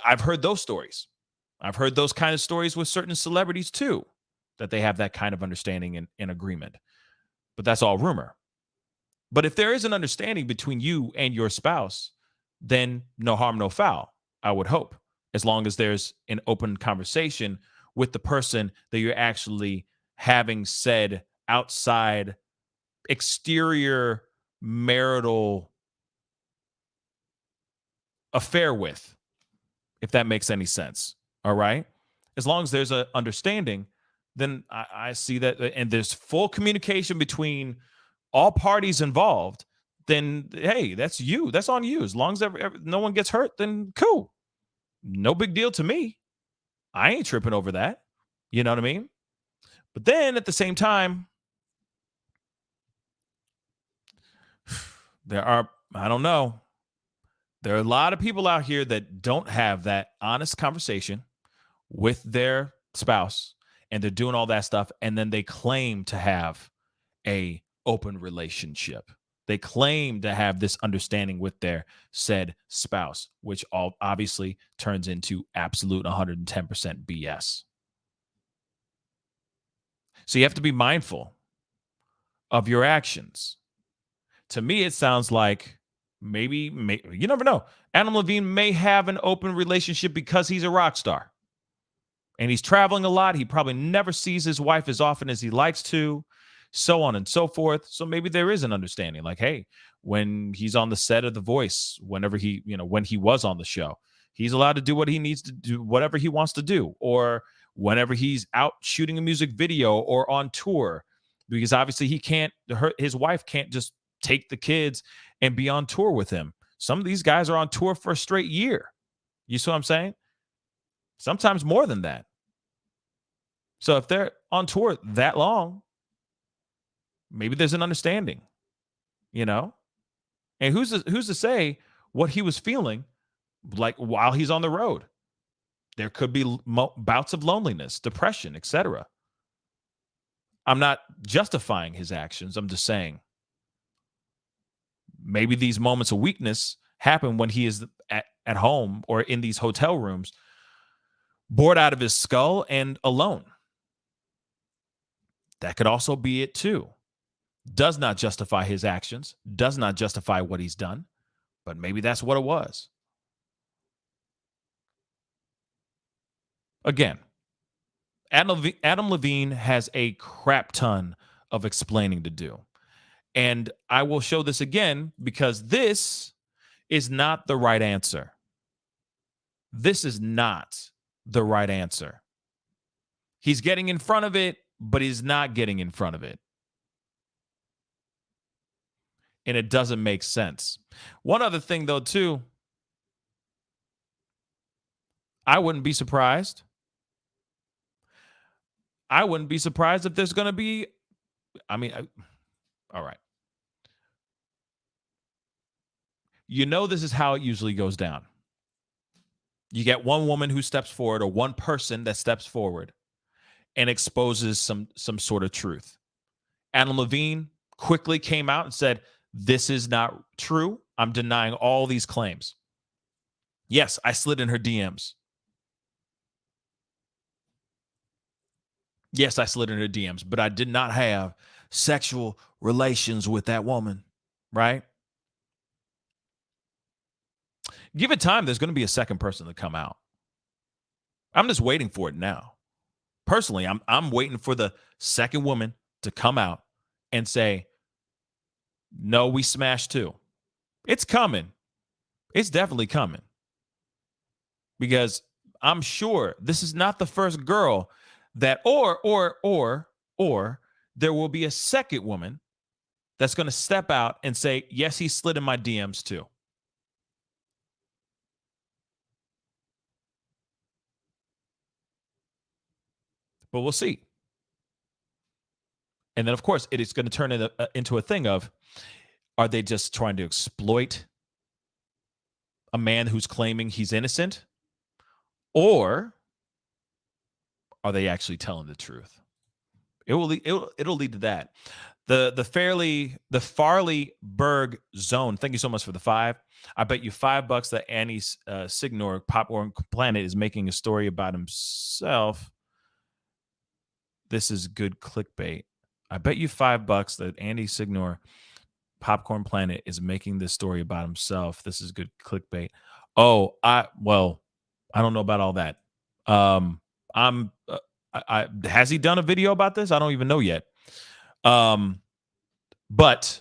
I've heard those stories. I've heard those kind of stories with certain celebrities too, that they have that kind of understanding and agreement. But that's all rumor. But if there is an understanding between you and your spouse, then no harm, no foul, I would hope, as long as there's an open conversation with the person that you're actually having said outside exterior marital affair with, if that makes any sense. All right. As long as there's an understanding, then I see that, and there's full communication between all parties involved, then hey, that's you. That's on you. As long as no one gets hurt, then cool. No big deal to me. I ain't tripping over that. You know what I mean? But then at the same time, I don't know. There are a lot of people out here that don't have that honest conversation with their spouse, and they're doing all that stuff, and then they claim to have a open relationship. They claim to have this understanding with their said spouse, which all obviously turns into absolute 110% BS. So you have to be mindful of your actions. To me, it sounds like maybe you never know. Adam Levine may have an open relationship because he's a rock star. And he's traveling a lot. He probably never sees his wife as often as he likes to, so on and so forth. So maybe there is an understanding like, hey, when he's on the set of The Voice, when he was on the show, he's allowed to do what he needs to do, whatever he wants to do, or whenever he's out shooting a music video or on tour, because obviously his wife can't just take the kids and be on tour with him. Some of these guys are on tour for a straight year. You see what I'm saying? Sometimes more than that. So if they're on tour that long, maybe there's an understanding, And who's to say what he was feeling like while he's on the road? There could be bouts of loneliness, depression, etc. I'm not justifying his actions. I'm just saying maybe these moments of weakness happen when he is at home or in these hotel rooms, bored out of his skull and alone. That could also be it too. Does not justify his actions, does not justify what he's done, but maybe that's what it was. Again, Adam Levine has a crap ton of explaining to do. And I will show this again because this is not the right answer. This is not the right answer. He's getting in front of it, but he's not getting in front of it. And it doesn't make sense. One other thing, though, too, I wouldn't be surprised. I wouldn't be surprised if there's going to be, all right. This is how it usually goes down. You get one woman who steps forward, or one person that steps forward and exposes some sort of truth. Adam Levine quickly came out and said, this is not true. I'm denying all these claims. Yes, I slid in her DMs. Yes, I slid in her DMs, but I did not have sexual relations with that woman, right? Give it time. There's going to be a second person to come out. I'm just waiting for it now. Personally, I'm waiting for the second woman to come out and say, no, we smashed too. It's coming. It's definitely coming. Because I'm sure this is not the first girl that, or there will be a second woman that's going to step out and say, yes, he slid in my DMs too. But we'll see. And then, of course, it is going to turn into a thing of, are they just trying to exploit a man who's claiming he's innocent? Or are they actually telling the truth? It'll lead to that. The Farley Berg Zone. Thank you so much for the 5. I bet you $5 that Annie Signor Popcorn Planet is making a story about himself. This is good clickbait. I bet you $5 that Andy Signor Popcorn Planet is making this story about himself. This is good clickbait. Oh, I don't know about all that. Has he done a video about this? I don't even know yet. But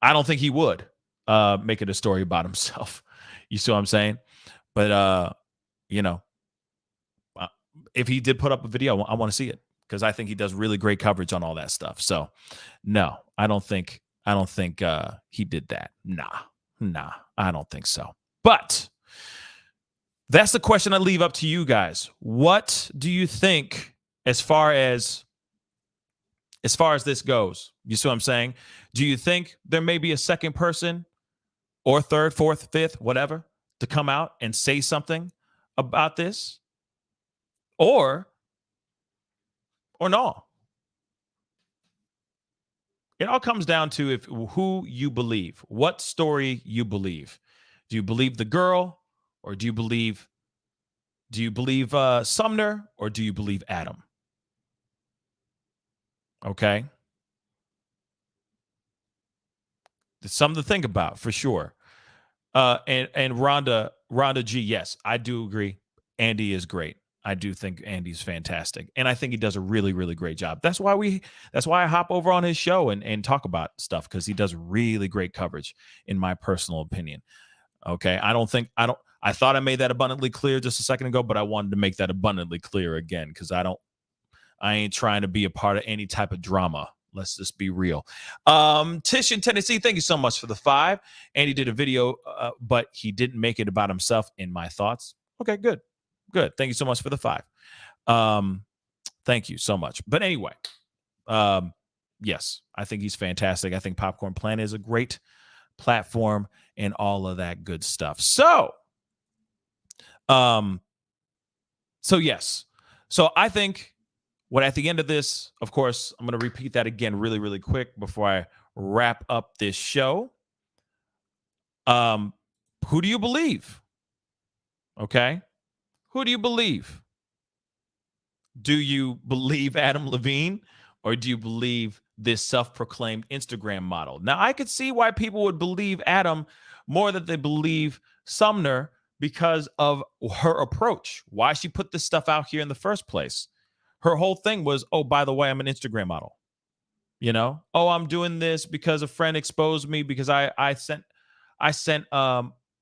I don't think he would make it a story about himself. You see what I'm saying? But if he did put up a video, I want to see it, because I think he does really great coverage on all that stuff. So no, I don't think he did that. Nah, I don't think so. But that's the question I leave up to you guys. What do you think as far as this goes? You see what I'm saying? Do you think there may be a second person or third, fourth, fifth, whatever, to come out and say something about this? Or no? It all comes down to who you believe, what story you believe. Do you believe the girl, or do you believe Sumner, or do you believe Adam? Okay. It's something to think about for sure. And Rhonda G, yes, I do agree. Andy is great. I do think Andy's fantastic. And I think he does a really, really great job. That's why I hop over on his show and talk about stuff, because he does really great coverage, in my personal opinion. Okay. I thought I made that abundantly clear just a second ago, but I wanted to make that abundantly clear again, because I ain't trying to be a part of any type of drama. Let's just be real. Tish in Tennessee, thank you so much for the 5. Andy did a video, but he didn't make it about himself, in my thoughts. Okay, good. Thank you so much for the 5. Thank you so much. But anyway, yes, I think he's fantastic. I think Popcorn Planet is a great platform and all of that good stuff. So yes. So I think at the end of this, of course, I'm going to repeat that again really, really quick before I wrap up this show. Who do you believe? Okay. Who do you believe? Do you believe Adam Levine, or do you believe this self-proclaimed Instagram model? Now, I could see why people would believe Adam more than they believe Sumner, because of her approach, why she put this stuff out here in the first place. Her whole thing was, oh, by the way, I'm an Instagram model. Oh, I'm doing this because a friend exposed me, because I sent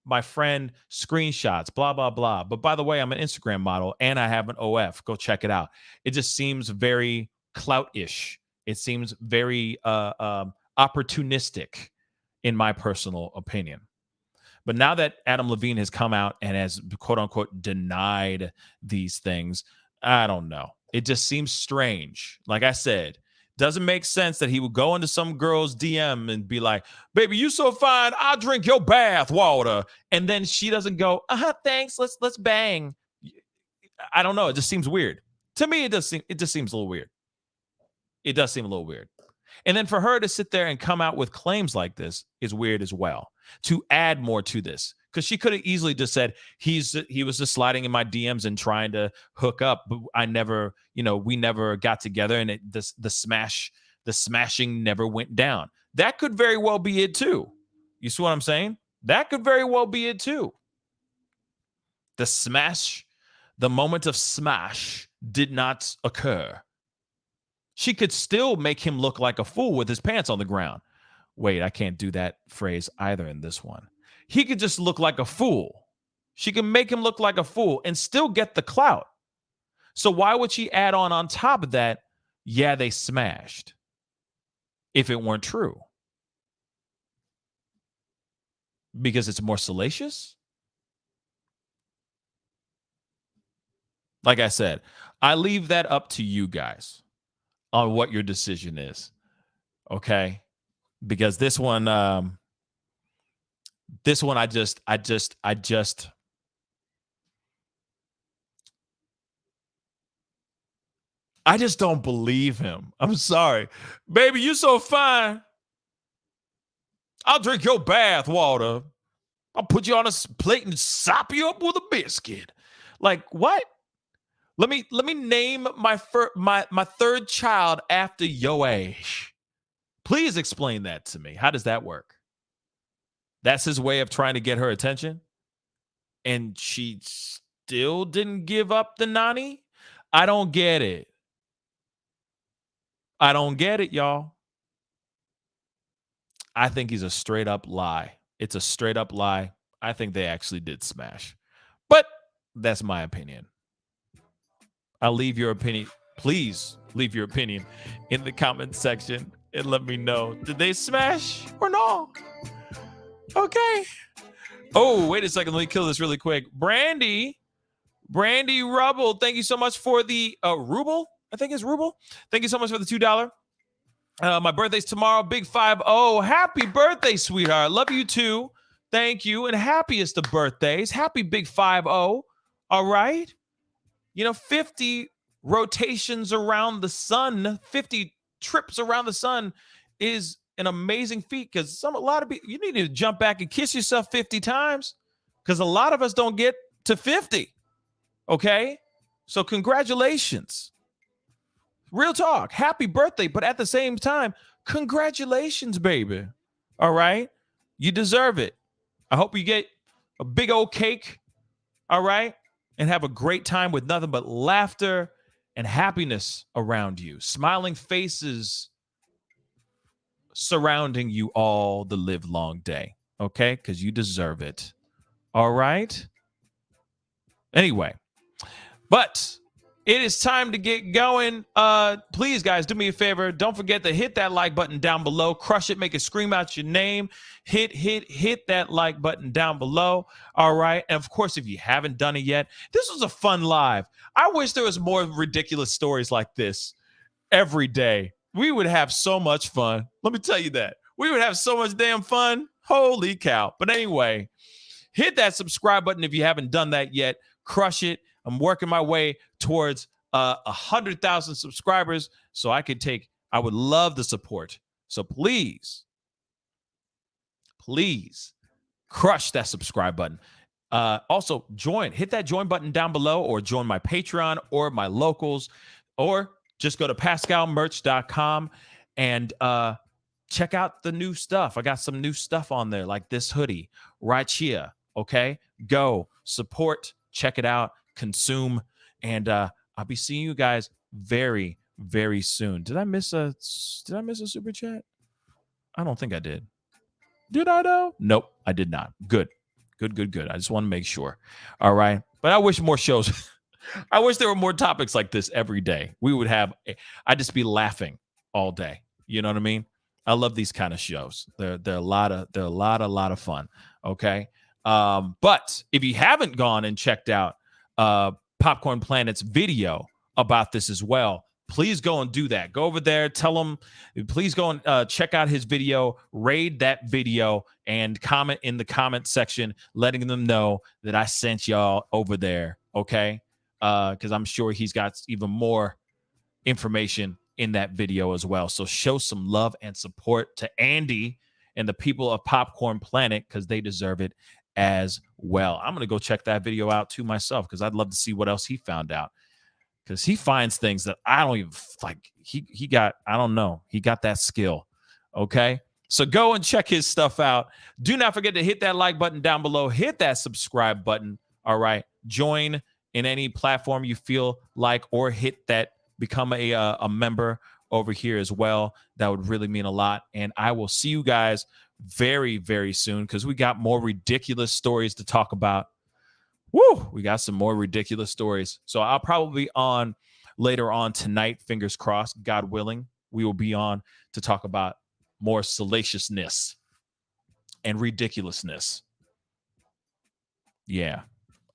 my friend screenshots, blah, blah, blah. But by the way, I'm an Instagram model and I have an OF. Go check it out. It just seems very clout-ish. It seems very opportunistic, in my personal opinion. But now that Adam Levine has come out and has, quote unquote, denied these things, I don't know. It just seems strange. Like I said, doesn't make sense that he would go into some girl's DM and be like, baby, you so fine, I'll drink your bath water. And then she doesn't go, thanks, let's bang. I don't know. It just seems weird. To me, it just seems a little weird. It does seem a little weird. And then for her to sit there and come out with claims like this is weird as well. To add more to this, because she could have easily just said he was just sliding in my DMs and trying to hook up, but we never got together, and the smashing never went down. That could very well be it too. You see what I'm saying? That could very well be it too. The moment of smash did not occur. She could still make him look like a fool with his pants on the ground. Wait, I can't do that phrase either in this one. He could just look like a fool. She can make him look like a fool and still get the clout. So why would she add on top of that, yeah, they smashed, if it weren't true? Because it's more salacious? Like I said, I leave that up to you guys on what your decision is. Okay? Because this one, I just don't believe him. I'm sorry. Baby, you so fine. I'll drink your bath water. I'll put you on a plate and sop you up with a biscuit. Like, what? Let me name my third child after your age. Please explain that to me. How does that work? That's his way of trying to get her attention? And she still didn't give up the nanny? I don't get it. I don't get it, y'all. I think he's a straight up lie. It's a straight up lie. I think they actually did smash. But that's my opinion. I'll leave your opinion. Please leave your opinion in the comment section and let me know. Did they smash or no? Okay. Oh, wait a second. Let me kill this really quick. Brandy Rubble, thank you so much for the ruble. I think it's ruble. Thank you so much for the $2. My birthday's tomorrow. Big 5-0. Happy birthday, sweetheart. Love you too. Thank you. And happiest of birthdays. Happy Big 5-0. All right. 50 rotations around the sun, 50 trips around the sun is an amazing feat because a lot of people, you need to jump back and kiss yourself 50 times because a lot of us don't get to 50. Okay? So congratulations. Real talk. Happy birthday. But at the same time, congratulations, baby. All right? You deserve it. I hope you get a big old cake. All right? And have a great time with nothing but laughter and happiness around you. Smiling faces surrounding you all the live long day. Okay? Because you deserve it. All right? Anyway. But it is time to get going. Please, guys, do me a favor. Don't forget to hit that like button down below. Crush it. Make it scream out your name. Hit that like button down below. All right. And of course, if you haven't done it yet, this was a fun live. I wish there was more ridiculous stories like this every day. We would have so much fun. Let me tell you that. We would have so much damn fun. Holy cow. But anyway, hit that subscribe button if you haven't done that yet. Crush it. I'm working my way towards 100,000 subscribers so I would love the support. So please crush that subscribe button. Also hit that join button down below or join my Patreon or my locals, or just go to pascalmerch.com and check out the new stuff. I got some new stuff on there like this hoodie right here. Okay, go support, check it out. Consume, and I'll be seeing you guys very, very soon. Did I miss a super chat? I don't think I did. Did I though? Nope, I did not. Good. I just want to make sure. All right. But I wish more shows. I wish there were more topics like this every day. I'd just be laughing all day. You know what I mean? I love these kind of shows. They're a lot of fun. Okay. But if you haven't gone and checked out Popcorn Planet's video about this as well, please go and do that. Go over there, tell them, please go and check out his video, raid that video, and comment in the comment section, letting them know that I sent y'all over there, okay? Because I'm sure he's got even more information in that video as well. So show some love and support to Andy and the people of Popcorn Planet because they deserve it as well. I'm going to go check that video out too myself because I'd love to see what else he found out, because he finds things that I don't even like. He got that skill. Okay. So go and check his stuff out. Do not forget to hit that like button down below. Hit that subscribe button. All right. Join in any platform you feel like, or hit that become a member over here as well. That would really mean a lot. And I will see you guys very, very soon because we got more ridiculous stories to talk about. Woo! We got some more ridiculous stories. So I'll probably be on later on tonight, fingers crossed, God willing. We will be on to talk about more salaciousness and ridiculousness. Yeah,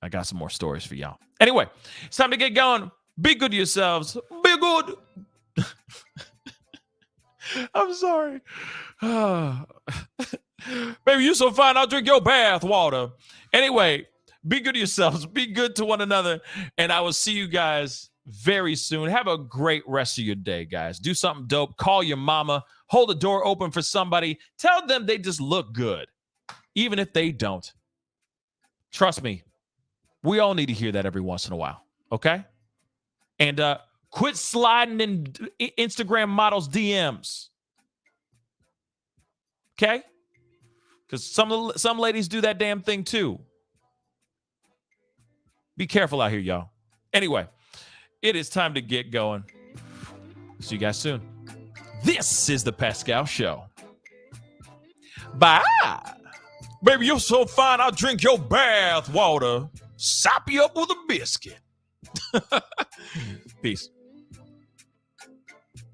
I got some more stories for y'all. Anyway, it's time to get going. Be good to yourselves. Be good. I'm sorry. Baby, you so fine. I'll drink your bath water. Anyway, be good to yourselves. Be good to one another. And I will see you guys very soon. Have a great rest of your day, guys. Do something dope. Call your mama. Hold the door open for somebody. Tell them they just look good, even if they don't. Trust me, we all need to hear that every once in a while, okay? And quit sliding in Instagram models' DMs, okay? Because some ladies do that damn thing too. Be careful out here, y'all. Anyway, it is time to get going. See you guys soon. This is the Pascal Show. Bye. Baby, you're so fine, I'll drink your bath water. Sop you up with a biscuit. Peace.